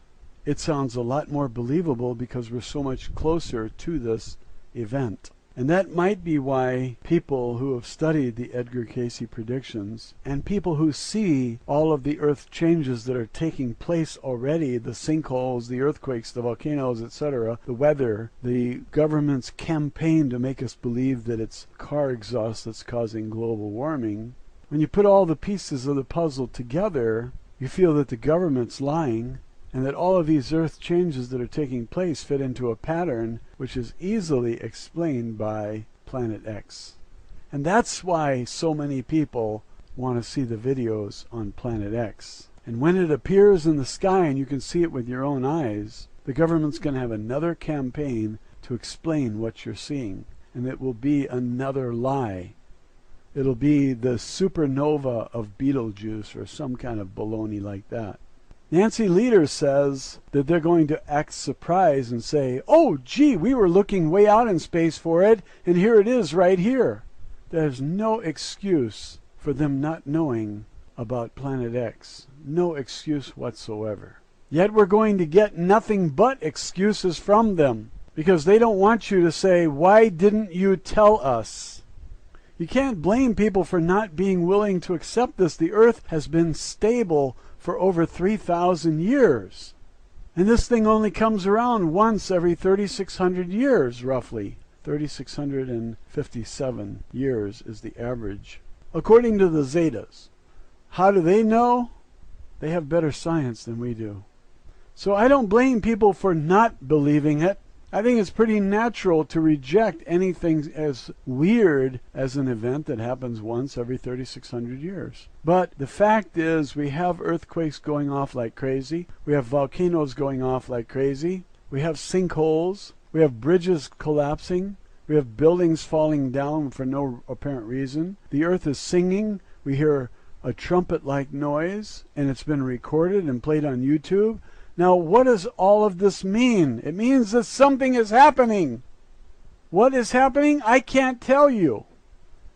[SPEAKER 2] it sounds a lot more believable because we're so much closer to this event. And that might be why people who have studied the Edgar Cayce predictions and people who see all of the earth changes that are taking place already, the sinkholes, the earthquakes, the volcanoes, etc., the weather, the government's campaign to make us believe that it's car exhaust that's causing global warming, when you put all the pieces of the puzzle together, you feel that the government's lying and that all of these earth changes that are taking place fit into a pattern which is easily explained by Planet X. And that's why so many people want to see the videos on Planet X. And when it appears in the sky and you can see it with your own eyes, the government's going to have another campaign to explain what you're seeing. And it will be another lie. It'll be the supernova of Betelgeuse or some kind of baloney like that. Nancy Leader says that they're going to act surprised and say, oh, gee, we were looking way out in space for it, and here it is right here. There's no excuse for them not knowing about Planet X. No excuse whatsoever. Yet we're going to get nothing but excuses from them because they don't want you to say, why didn't you tell us? You can't blame people for not being willing to accept this. The Earth has been stable for over 3,000 years. And this thing only comes around once every 3,600 years, roughly. 3,657 years is the average, according to the Zetas. How do they know? They have better science than we do. So I don't blame people for not believing it. I think it's pretty natural to reject anything as weird as an event that happens once every 3,600 years. But the fact is we have earthquakes going off like crazy. We have volcanoes going off like crazy. We have sinkholes. We have bridges collapsing. We have buildings falling down for no apparent reason. The earth is singing. We hear a trumpet-like noise, and it's been recorded and played on YouTube. Now, what does all of this mean? It means that something is happening. What is happening? I can't tell you.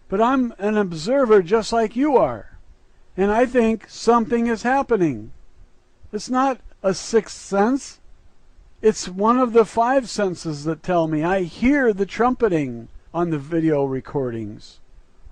[SPEAKER 2] But I'm an observer just like you are. And I think something is happening. It's not a sixth sense. It's one of the five senses that tell me. I hear the trumpeting on the video recordings.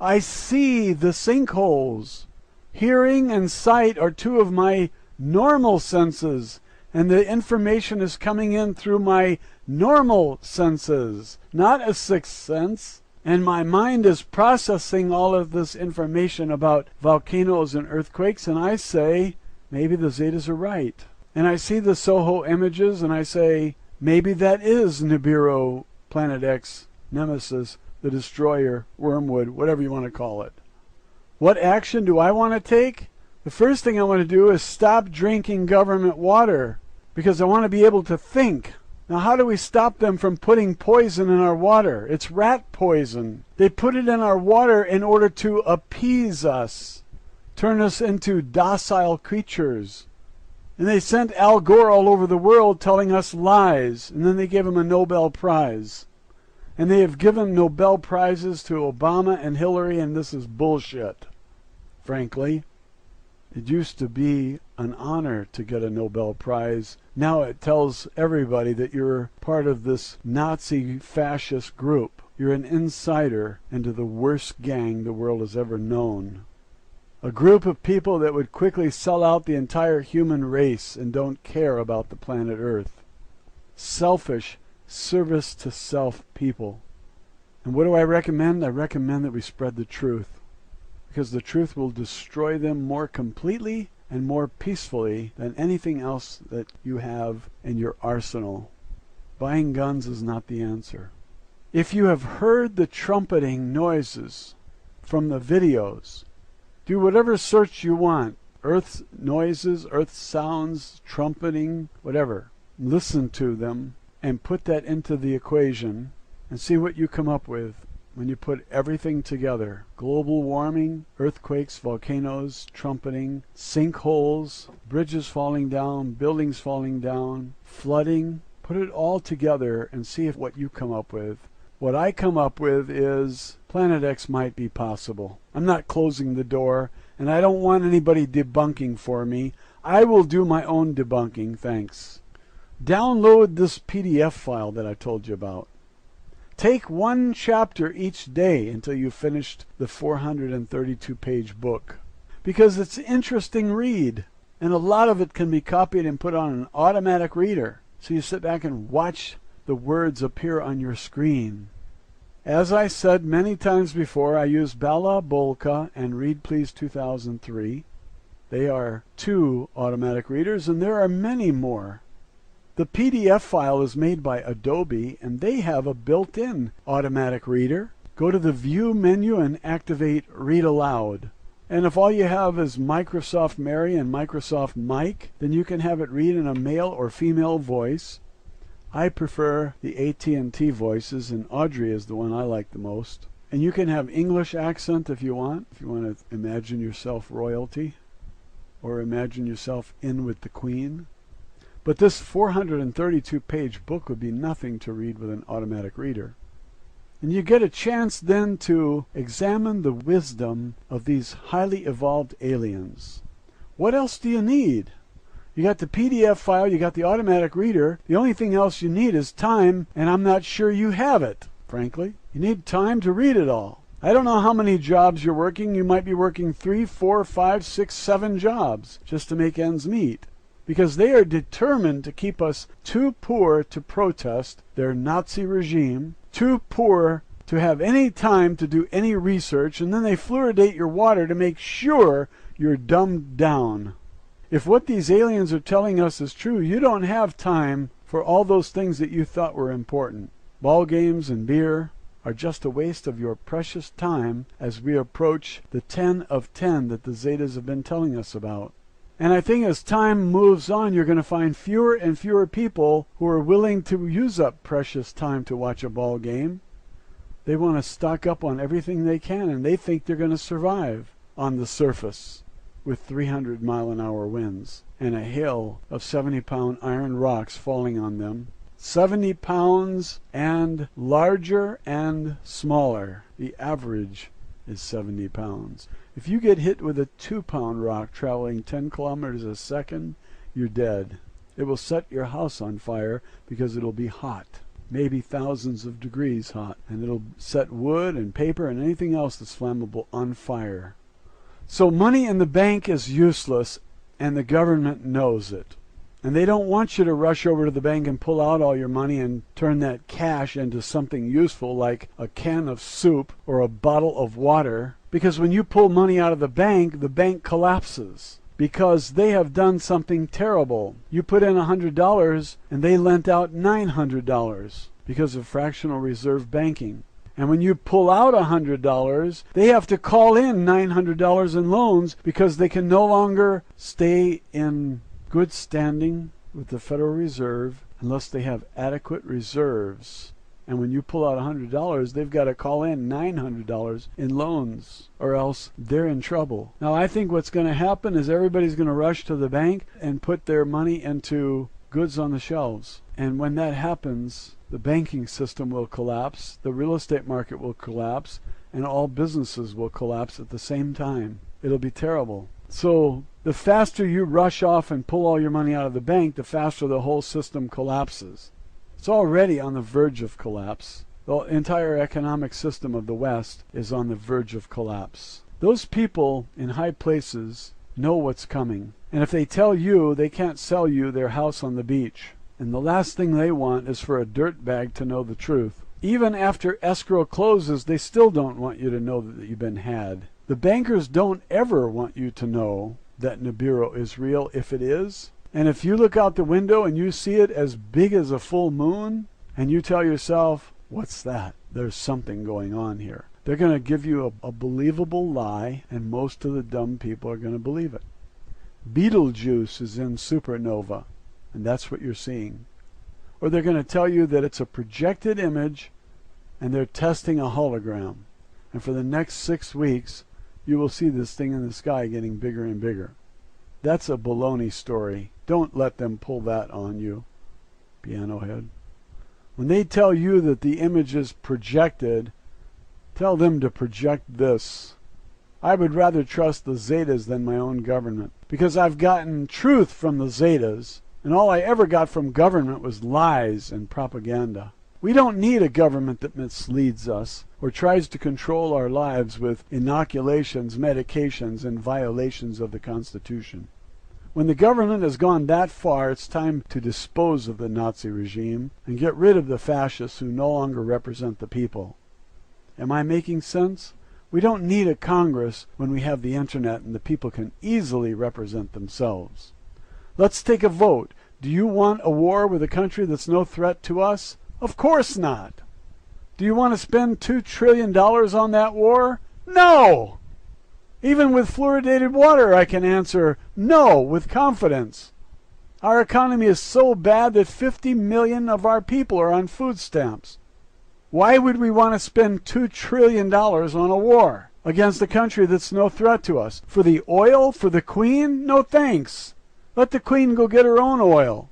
[SPEAKER 2] I see the sinkholes. Hearing and sight are two of my normal senses, and the information is coming in through my normal senses, not a sixth sense. And my mind is processing all of this information about volcanoes and earthquakes, and I say, maybe the Zetas are right. And I see the Soho images, and I say, maybe that is Nibiru, Planet X, Nemesis, the Destroyer, Wormwood, whatever you want to call it. What action do I want to take? The first thing I want to do is stop drinking government water, because I want to be able to think. Now, how do we stop them from putting poison in our water? It's rat poison. They put it in our water in order to appease us, turn us into docile creatures. And they sent Al Gore all over the world telling us lies, and then they gave him a Nobel Prize. And they have given Nobel Prizes to Obama and Hillary, and this is bullshit, frankly. It used to be an honor to get a Nobel Prize. Now it tells everybody that you're part of this Nazi fascist group. You're an insider into the worst gang the world has ever known. A group of people that would quickly sell out the entire human race and don't care about the planet Earth. Selfish, service-to-self people. And what do I recommend? I recommend that we spread the truth, because the truth will destroy them more completely and more peacefully than anything else that you have in your arsenal. Buying guns is not the answer. If you have heard the trumpeting noises from the videos, do whatever search you want. Earth noises, earth sounds, trumpeting, whatever. Listen to them and put that into the equation and see what you come up with when you put everything together. Global warming, earthquakes, volcanoes, trumpeting, sinkholes, bridges falling down, buildings falling down, flooding. Put it all together and see if what you come up with. What I come up with is Planet X might be possible. I'm not closing the door, and I don't want anybody debunking for me. I will do my own debunking, thanks. Download this PDF file that I told you about. Take one chapter each day until you've finished the 432-page book, because it's an interesting read, and a lot of it can be copied and put on an automatic reader, so you sit back and watch the words appear on your screen. As I said many times before, I use Bala Bolka and Read Please 2003. They are two automatic readers, and there are many more. The PDF file is made by Adobe, and they have a built-in automatic reader. Go to the View menu and activate Read Aloud. And if all you have is Microsoft Mary and Microsoft Mike, then you can have it read in a male or female voice. I prefer the AT&T voices, and Audrey is the one I like the most. And you can have English accent if you want to imagine yourself royalty, or imagine yourself in with the Queen. But this 432-page book would be nothing to read with an automatic reader. And you get a chance then to examine the wisdom of these highly evolved aliens. What else do you need? You got the PDF file, you got the automatic reader. The only thing else you need is time, and I'm not sure you have it, frankly. You need time to read it all. I don't know how many jobs you're working. You might be working 3, 4, 5, 6, 7 jobs just to make ends meet, because they are determined to keep us too poor to protest their Nazi regime, too poor to have any time to do any research, and then they fluoridate your water to make sure you're dumbed down. If what these aliens are telling us is true, you don't have time for all those things that you thought were important. Ball games and beer are just a waste of your precious time as we approach the 10 of 10 that the Zetas have been telling us about. And I think as time moves on, you're going to find fewer and fewer people who are willing to use up precious time to watch a ball game. They want to stock up on everything they can, and they think they're going to survive on the surface with 300-mile-an-hour winds and a hail of 70-pound iron rocks falling on them. 70 pounds and larger and smaller. The average is 70 pounds. If you get hit with a 2-pound rock traveling 10 kilometers a second, you're dead. It will set your house on fire because it'll be hot, maybe thousands of degrees hot, and it'll set wood and paper and anything else that's flammable on fire. So money in the bank is useless, and the government knows it. And they don't want you to rush over to the bank and pull out all your money and turn that cash into something useful like a can of soup or a bottle of water. Because when you pull money out of the bank collapses. Because they have done something terrible. You put in $100 and they lent out $900 because of fractional reserve banking. And when you pull out $100, they have to call in $900 in loans because they can no longer stay in good standing with the Federal Reserve unless they have adequate reserves. And when you pull out $100, they've got to call in $900 in loans, or else they're in trouble. Now, I think what's going to happen is everybody's going to rush to the bank and put their money into goods on the shelves. And when that happens, the banking system will collapse, the real estate market will collapse, and all businesses will collapse at the same time. It'll be terrible. So the faster you rush off and pull all your money out of the bank, the faster the whole system collapses. It's already on the verge of collapse. The entire economic system of the West is on the verge of collapse. Those people in high places know what's coming. And if they tell you, they can't sell you their house on the beach. And the last thing they want is for a dirtbag to know the truth. Even after escrow closes, they still don't want you to know that you've been had. The bankers don't ever want you to know that Nibiru is real if it is. And if you look out the window and you see it as big as a full moon, and you tell yourself, what's that? There's something going on here. They're going to give you a believable lie, and most of the dumb people are going to believe it. Betelgeuse is in supernova, and that's what you're seeing. Or they're going to tell you that it's a projected image, and they're testing a hologram. And for the next 6 weeks, you will see this thing in the sky getting bigger and bigger. That's a baloney story. Don't let them pull that on you, piano head. When they tell you that the image is projected, tell them to project this. I would rather trust the Zetas than my own government, because I've gotten truth from the Zetas, and all I ever got from government was lies and propaganda. We don't need a government that misleads us or tries to control our lives with inoculations, medications, and violations of the Constitution. When the government has gone that far, it's time to dispose of the Nazi regime and get rid of the fascists who no longer represent the people. Am I making sense? We don't need a Congress when we have the internet and the people can easily represent themselves. Let's take a vote. Do you want a war with a country that's no threat to us? Of course not. Do you want to spend $2 trillion on that war? No! Even with fluoridated water, I can answer no with confidence. Our economy is so bad that 50 million of our people are on food stamps. Why would we want to spend $2 trillion on a war against a country that's no threat to us? For the oil? For the Queen? No thanks. Let the Queen go get her own oil.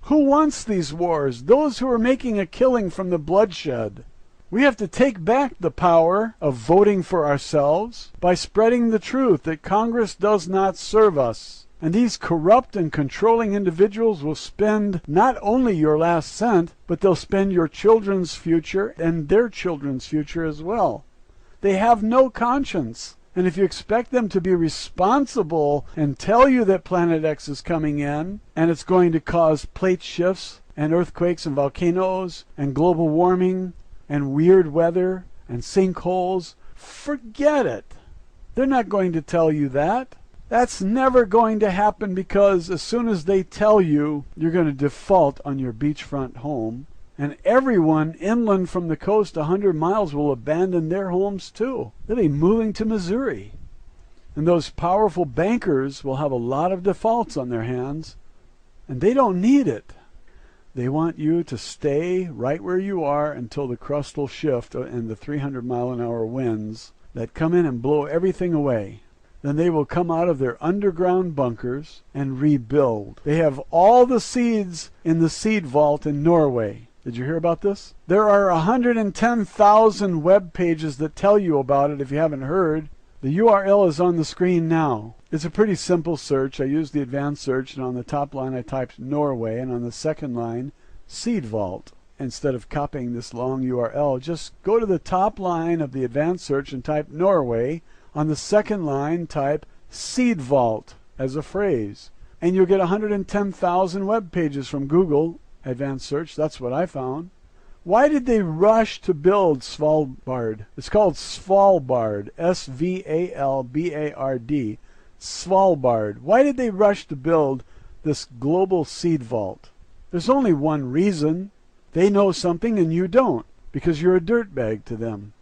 [SPEAKER 2] Who wants these wars? Those who are making a killing from the bloodshed. We have to take back the power of voting for ourselves by spreading the truth that Congress does not serve us. And these corrupt and controlling individuals will spend not only your last cent, but they'll spend your children's future and their children's future as well. They have no conscience. And if you expect them to be responsible and tell you that Planet X is coming in and it's going to cause plate shifts and earthquakes and volcanoes and global warming and weird weather and sinkholes, forget it. They're not going to tell you that. That's never going to happen, because as soon as they tell you, you're going to default on your beachfront home, and everyone inland from the coast 100 miles will abandon their homes too. They'll be moving to Missouri. And those powerful bankers will have a lot of defaults on their hands, and they don't need it. They want you to stay right where you are until the crust will shift and the 300-mile-an-hour winds that come in and blow everything away. then they will come out of their underground bunkers and rebuild. They have all the seeds in the seed vault in Norway. Did you hear about this? There are 110,000 web pages that tell you about it if you haven't heard. The URL is on the screen now. It's a pretty simple search. I used the advanced search, and on the top line I typed Norway, and on the second line, Seed Vault. Instead of copying this long URL, just go to the top line of the advanced search and type Norway. On the second line, type Seed Vault as a phrase, and you'll get 110,000 web pages from Google advanced search. That's what I found. Why did they rush to build Svalbard? It's called Svalbard, S-V-A-L-B-A-R-D, Svalbard. Why did they rush to build this global seed vault? There's only one reason. They know something and you don't, because you're a dirtbag to them.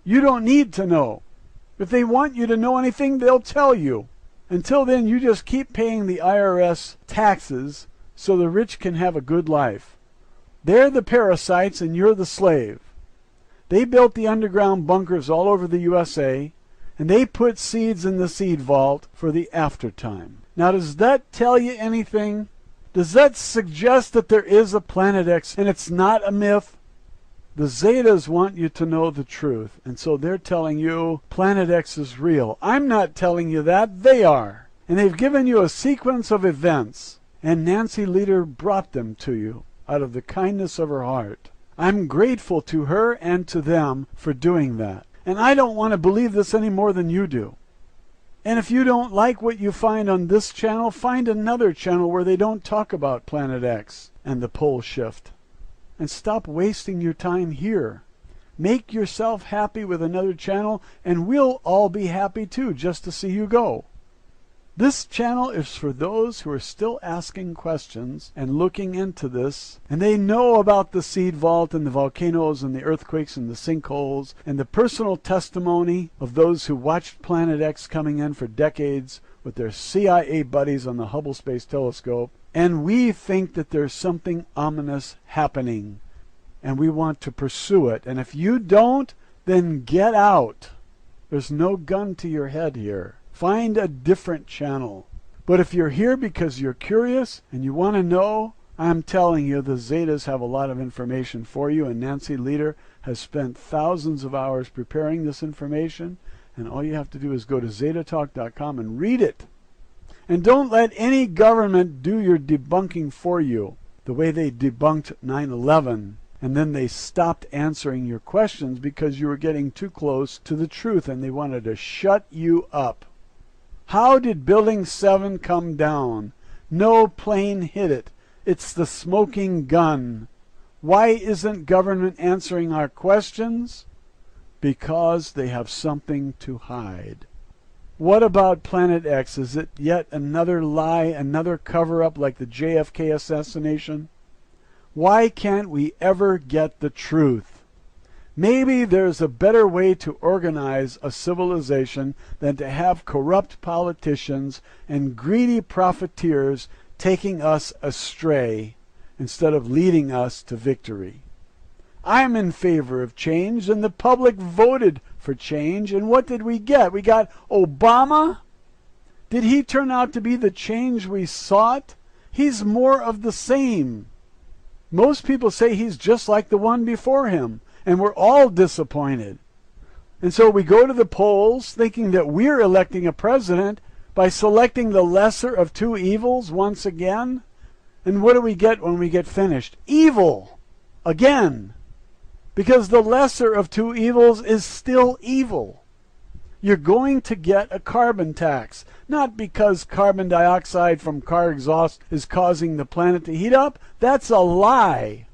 [SPEAKER 2] You don't need to know. If they want you to know anything, they'll tell you. Until then, you just keep paying the IRS taxes so the rich can have a good life. They're the parasites and you're the slave. They built the underground bunkers all over the USA, and they put seeds in the seed vault for the aftertime. Now, does that tell you anything? Does that suggest that there is a Planet X and it's not a myth? The Zetas want you to know the truth, and so they're telling you Planet X is real. I'm not telling you that. They are. And they've given you a sequence of events, and Nancy Lieder brought them to you out of the kindness of her heart. I'm grateful to her and to them for doing that. And I don't want to believe this any more than you do. And if you don't like what you find on this channel, find another channel where they don't talk about Planet X and the pole shift. And stop wasting your time here. Make yourself happy with another channel, and we'll all be happy too, just to see you go. This channel is for those who are still asking questions and looking into this, and they know about the seed vault and the volcanoes and the earthquakes and the sinkholes and the personal testimony of those who watched Planet X coming in for decades with their CIA buddies on the Hubble Space Telescope. And we think that there's something ominous happening, and we want to pursue it. And if you don't, then get out. There's no gun to your head here. Find a different channel. But if you're here because you're curious and you want to know, I'm telling you the Zetas have a lot of information for you, and Nancy Lieder has spent thousands of hours preparing this information, and all you have to do is go to zetatalk.com and read it. And don't let any government do your debunking for you, the way they debunked 9/11. And then they stopped answering your questions because you were getting too close to the truth and they wanted to shut you up. How did Building 7 come down? No plane hit it. It's the smoking gun. Why isn't government answering our questions? Because they have something to hide. What about Planet X? Is it yet another lie, another cover-up like the JFK assassination? Why can't we ever get the truth? Maybe there's a better way to organize a civilization than to have corrupt politicians and greedy profiteers taking us astray instead of leading us to victory. I'm in favor of change, and the public voted for change, and what did we get? We got Obama? Did he turn out to be the change we sought? He's more of the same. Most people say he's just like the one before him, and we're all disappointed. And so we go to the polls thinking that we're electing a president by selecting the lesser of two evils once again. And what do we get when we get finished? Evil again. Because the lesser of two evils is still evil. You're going to get a carbon tax, not because carbon dioxide from car exhaust is causing the planet to heat up. That's a lie.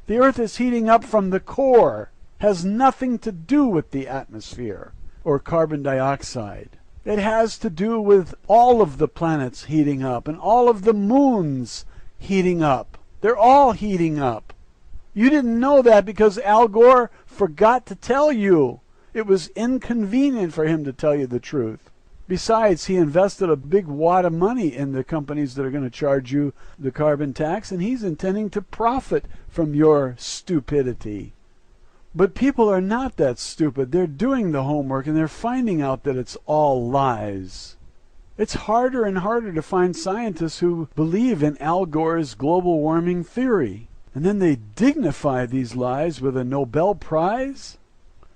[SPEAKER 2] The Earth is heating up from the core. Has nothing to do with the atmosphere or carbon dioxide. It has to do with all of the planets heating up and all of the moons heating up. They're all heating up. You didn't know that because Al Gore forgot to tell you. It was inconvenient for him to tell you the truth. Besides, he invested a big wad of money in the companies that are going to charge you the carbon tax, and he's intending to profit from your stupidity. But people are not that stupid. They're doing the homework and they're finding out that it's all lies. It's harder and harder to find scientists who believe in Al Gore's global warming theory. And then they dignify these lies with a Nobel Prize?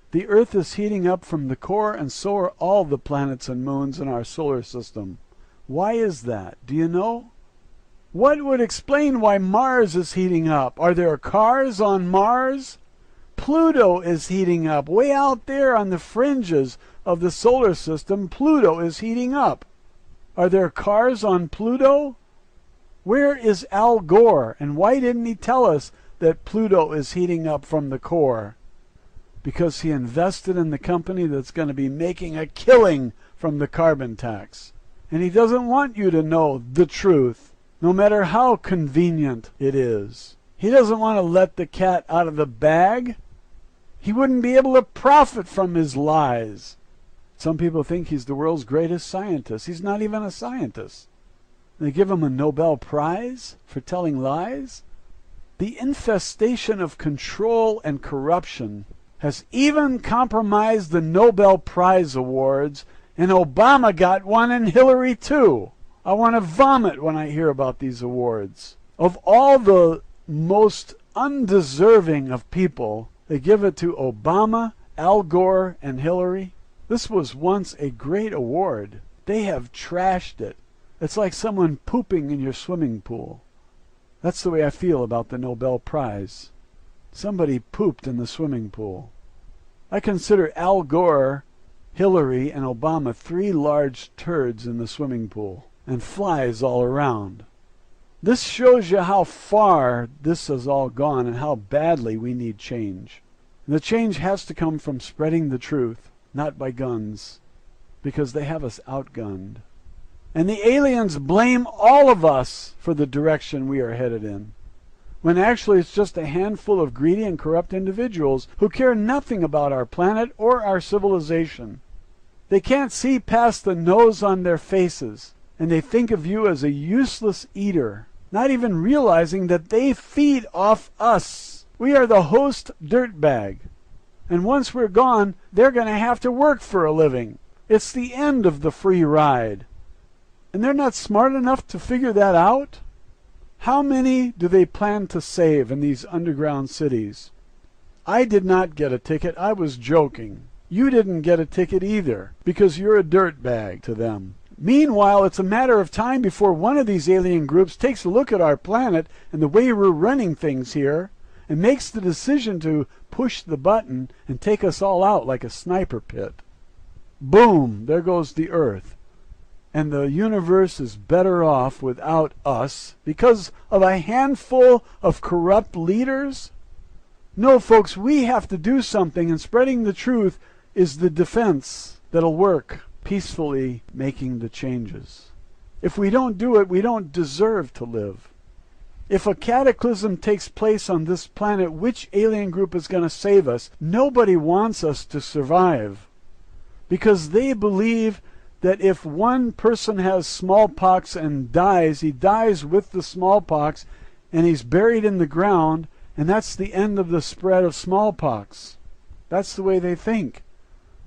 [SPEAKER 2] The Earth is heating up from the core, and so are all the planets and moons in our solar system. Why is that? Do you know? What would explain why Mars is heating up? Are there cars on Mars? Pluto is heating up. Way out there on the fringes of the solar system, Pluto is heating up. Are there cars on Pluto? Where is Al Gore, and why didn't he tell us that Pluto is heating up from the core? Because he invested in the company that's going to be making a killing from the carbon tax. And he doesn't want you to know the truth, no matter how convenient it is. He doesn't want to let the cat out of the bag. He wouldn't be able to profit from his lies. Some people think he's the world's greatest scientist. He's not even a scientist. They give him a Nobel Prize for telling lies? The infestation of control and corruption has even compromised the Nobel Prize awards, and Obama got one and Hillary too. I want to vomit when I hear about these awards. Of all the most undeserving of people, they give it to Obama, Al Gore, and Hillary. This was once a great award. They have trashed it. It's like someone pooping in your swimming pool. That's the way I feel about the Nobel Prize. Somebody pooped in the swimming pool. I consider Al Gore, Hillary, and Obama 3 large turds in the swimming pool, and flies all around. This shows you how far this has all gone and how badly we need change. And the change has to come from spreading the truth, not by guns, because they have us outgunned. And the aliens blame all of us for the direction we are headed in, when actually it's just a handful of greedy and corrupt individuals who care nothing about our planet or our civilization. They can't see past the nose on their faces, and they think of you as a useless eater, not even realizing that they feed off us. We are the host dirtbag, and once we're gone, they're going to have to work for a living. It's the end of the free ride. And they're not smart enough to figure that out? How many do they plan to save in these underground cities? I did not get a ticket. I was joking. You didn't get a ticket either, because you're a dirtbag to them. Meanwhile, it's a matter of time before one of these alien groups takes a look at our planet and the way we're running things here, and makes the decision to push the button and take us all out like a sniper pit. Boom! There goes the Earth. And the universe is better off without us because of a handful of corrupt leaders? No, folks, we have to do something, and spreading the truth is the defense that'll work, peacefully making the changes. If we don't do it, we don't deserve to live. If a cataclysm takes place on this planet, which alien group is going to save us? Nobody wants us to survive, because they believe that if one person has smallpox and dies, he dies with the smallpox, and he's buried in the ground, and that's the end of the spread of smallpox. That's the way they think.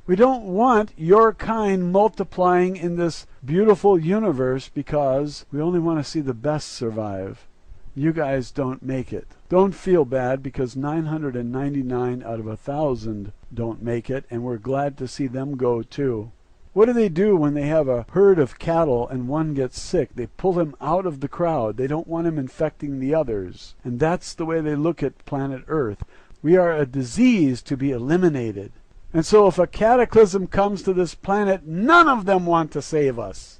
[SPEAKER 2] We don't want your kind multiplying in this beautiful universe because we only want to see the best survive. You guys don't make it. Don't feel bad, because 999 out of 1,000 don't make it, and we're glad to see them go too. What do they do when they have a herd of cattle and one gets sick? They pull him out of the crowd. They don't want him infecting the others. And that's the way they look at planet Earth. We are a disease to be eliminated. And so if a cataclysm comes to this planet, none of them want to save us.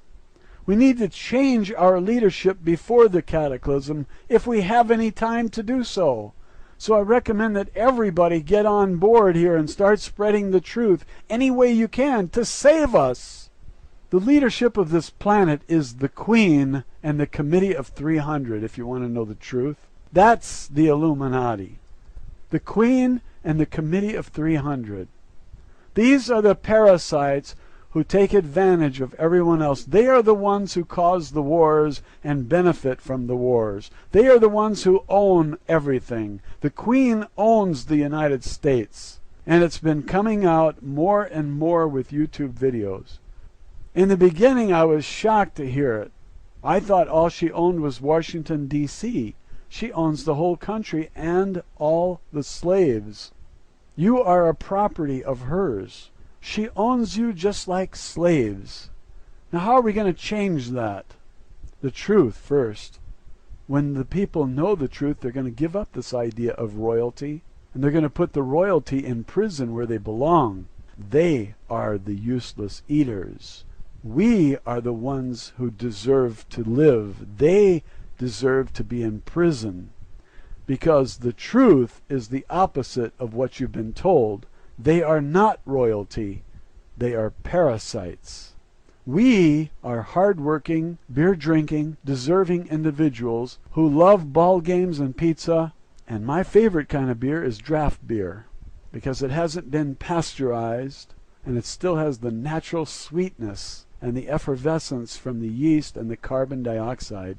[SPEAKER 2] We need to change our leadership before the cataclysm if we have any time to do so. So I recommend that everybody get on board here and start spreading the truth any way you can to save us. The leadership of this planet is the Queen and the Committee of 300, if you want to know the truth. That's the Illuminati. The Queen and the Committee of 300. These are the parasites who take advantage of everyone else. They are the ones who cause the wars and benefit from the wars. They are the ones who own everything. The Queen owns the United States. And it's been coming out more and more with YouTube videos. In the beginning, I was shocked to hear it. I thought all she owned was Washington, D.C. She owns the whole country and all the slaves. You are a property of hers. She owns you just like slaves. Now how are we going to change that? The truth first. When the people know the truth, they're going to give up this idea of royalty, and they're going to put the royalty in prison where they belong. They are the useless eaters. We are the ones who deserve to live. They deserve to be in prison. Because the truth is the opposite of what you've been told. They are not royalty. They are parasites. We are hard-working, beer-drinking, deserving individuals who love ball games and pizza. And my favorite kind of beer is draft beer, because it hasn't been pasteurized, and it still has the natural sweetness and the effervescence from the yeast and the carbon dioxide.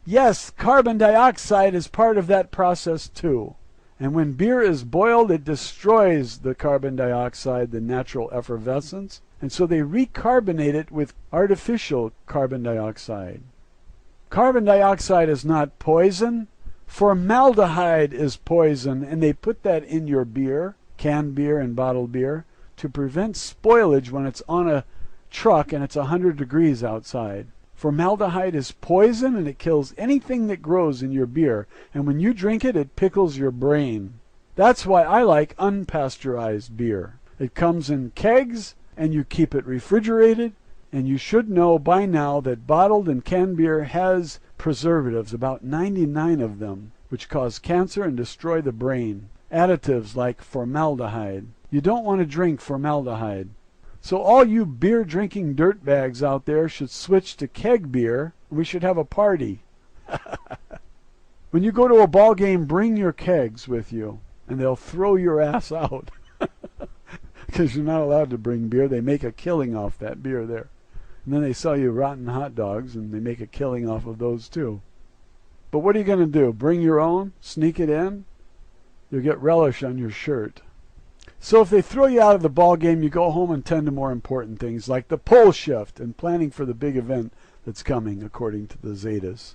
[SPEAKER 2] Yes, carbon dioxide is part of that process too. And when beer is boiled, it destroys the carbon dioxide, the natural effervescence, and so they recarbonate it with artificial carbon dioxide. Carbon dioxide is not poison. Formaldehyde is poison, and they put that in your beer, canned beer and bottled beer, to prevent spoilage when it's on a truck and it's 100 degrees outside. Formaldehyde is poison, and it kills anything that grows in your beer, and when you drink it, it pickles your brain. That's why I like unpasteurized beer. It comes in kegs, and you keep it refrigerated, and you should know by now that bottled and canned beer has preservatives, about 99 of them, which cause cancer and destroy the brain. Additives like formaldehyde. You don't want to drink formaldehyde. So all you beer-drinking dirtbags out there should switch to keg beer. We should have a party. When you go to a ball game, bring your kegs with you, and they'll throw your ass out. Because you're not allowed to bring beer. They make a killing off that beer there. And then they sell you rotten hot dogs, and they make a killing off of those too. But what are you going to do? Bring your own? Sneak it in? You'll get relish on your shirt. So if they throw you out of the ball game, you go home and tend to more important things like the pole shift and planning for the big event that's coming, according to the Zetas.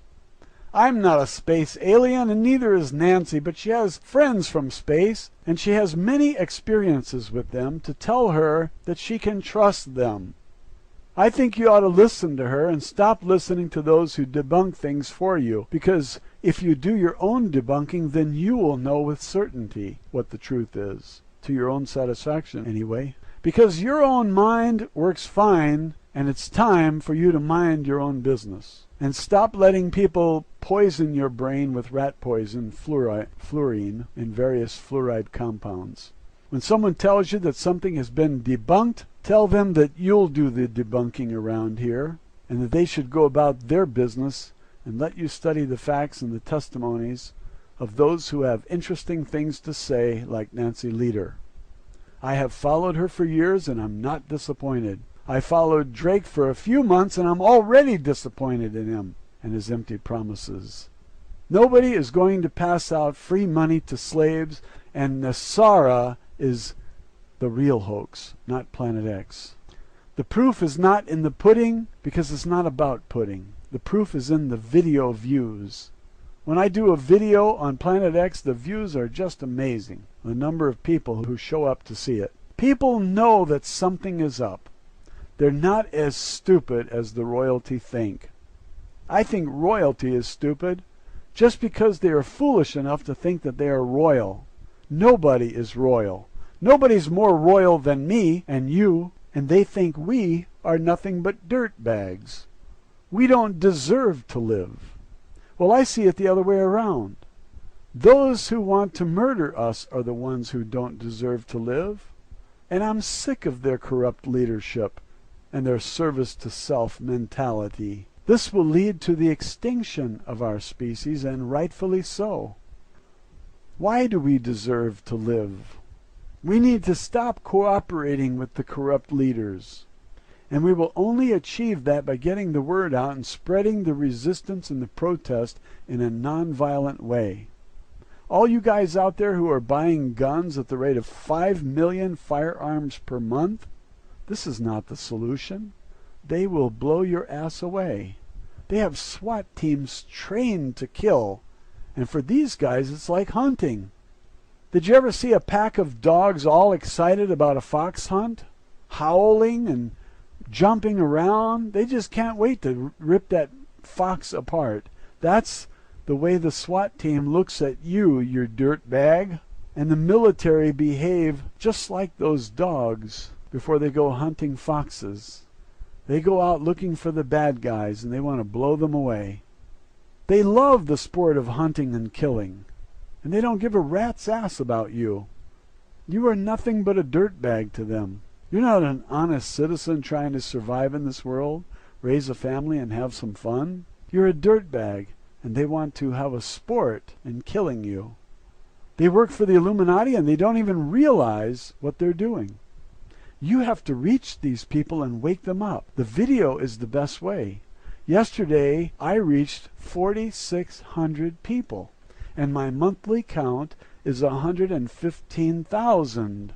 [SPEAKER 2] I'm not a space alien, and neither is Nancy, but she has friends from space, and she has many experiences with them to tell her that she can trust them. I think you ought to listen to her and stop listening to those who debunk things for you, because if you do your own debunking, then you will know with certainty what the truth is. To your own satisfaction, anyway. Because your own mind works fine, and it's time for you to mind your own business. And stop letting people poison your brain with rat poison, fluorine, and various fluoride compounds. When someone tells you that something has been debunked, tell them that you'll do the debunking around here, and that they should go about their business and let you study the facts and the testimonies of those who have interesting things to say, like Nancy Lieder. I have followed her for years, and I'm not disappointed. I followed Drake for a few months, and I'm already disappointed in him and his empty promises. Nobody is going to pass out free money to slaves, and Nasara is the real hoax, not Planet X. The proof is not in the pudding, because it's not about pudding. The proof is in the video views. When I do a video on Planet X, the views are just amazing. The number of people who show up to see it. People know that something is up. They're not as stupid as the royalty think. I think royalty is stupid just because they are foolish enough to think that they are royal. Nobody is royal. Nobody's more royal than me and you, and they think we are nothing but dirt bags. We don't deserve to live. Well, I see it the other way around. Those who want to murder us are the ones who don't deserve to live. And I'm sick of their corrupt leadership and their service to self mentality. This will lead to the extinction of our species, and rightfully so. Why do we deserve to live? We need to stop cooperating with the corrupt leaders. And we will only achieve that by getting the word out and spreading the resistance and the protest in a nonviolent way. All you guys out there who are buying guns at the rate of 5 million firearms per month, this is not the solution. They will blow your ass away. They have SWAT teams trained to kill. And for these guys, it's like hunting. Did you ever see a pack of dogs all excited about a fox hunt? Howling and jumping around? They just can't wait to rip that fox apart. That's the way the SWAT team looks at you, you dirtbag. And the military behave just like those dogs before they go hunting foxes. They go out looking for the bad guys and they want to blow them away. They love the sport of hunting and killing, and they don't give a rat's ass about you. You are nothing but a dirtbag to them. You're not an honest citizen trying to survive in this world, raise a family, and have some fun. You're a dirtbag, and they want to have a sport in killing you. They work for the Illuminati, and they don't even realize what they're doing. You have to reach these people and wake them up. The video is the best way. Yesterday, I reached 4,600 people, and my monthly count is 115,000.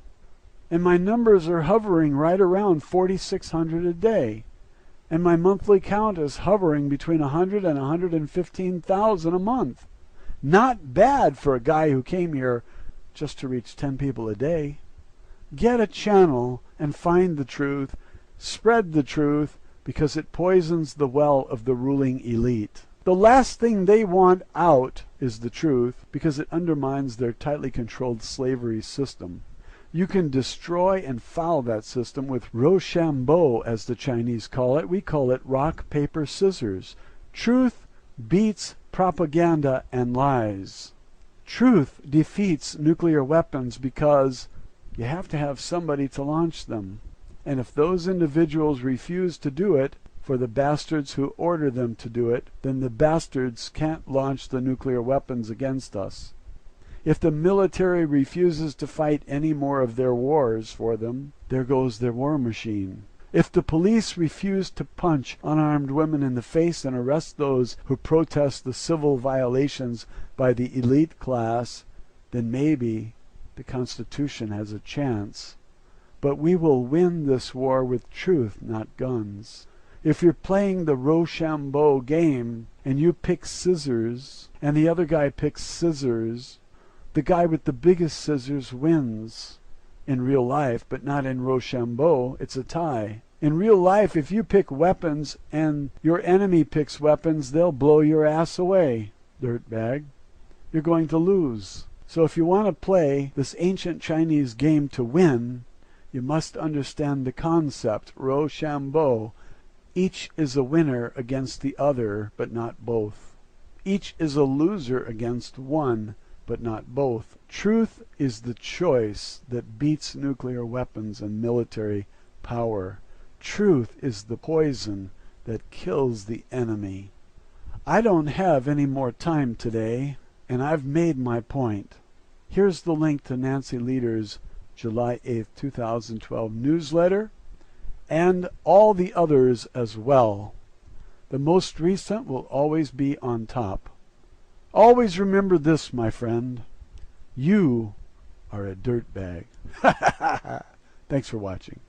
[SPEAKER 2] And my numbers are hovering right around 4,600 a day. And my monthly count is hovering between 100 and 115,000 a month. Not bad for a guy who came here just to reach 10 people a day. Get a channel and find the truth. Spread the truth, because it poisons the well of the ruling elite. The last thing they want out is the truth, because it undermines their tightly controlled slavery system. You can destroy and foul that system with Rochambeau, as the Chinese call it. We call it rock, paper, scissors. Truth beats propaganda and lies. Truth defeats nuclear weapons because you have to have somebody to launch them. And if those individuals refuse to do it for the bastards who order them to do it, then the bastards can't launch the nuclear weapons against us. If the military refuses to fight any more of their wars for them, there goes their war machine. If the police refuse to punch unarmed women in the face and arrest those who protest the civil violations by the elite class, then maybe the Constitution has a chance. But we will win this war with truth, not guns. If you're playing the Rochambeau game and you pick scissors and the other guy picks scissors, the guy with the biggest scissors wins in real life, but not in Rochambeau. It's a tie. In real life, if you pick weapons and your enemy picks weapons, they'll blow your ass away, dirtbag. You're going to lose. So if you want to play this ancient Chinese game to win, you must understand the concept, Rochambeau. Each is a winner against the other, but not both. Each is a loser against one, but not both. Truth is the choice that beats nuclear weapons and military power. Truth is the poison that kills the enemy. I don't have any more time today, and I've made my point. Here's the link to Nancy Lieder's July 8th, 2012 newsletter, and all the others as well. The most recent will always be on top. Always remember this, my friend. You are a dirtbag. Thanks for watching.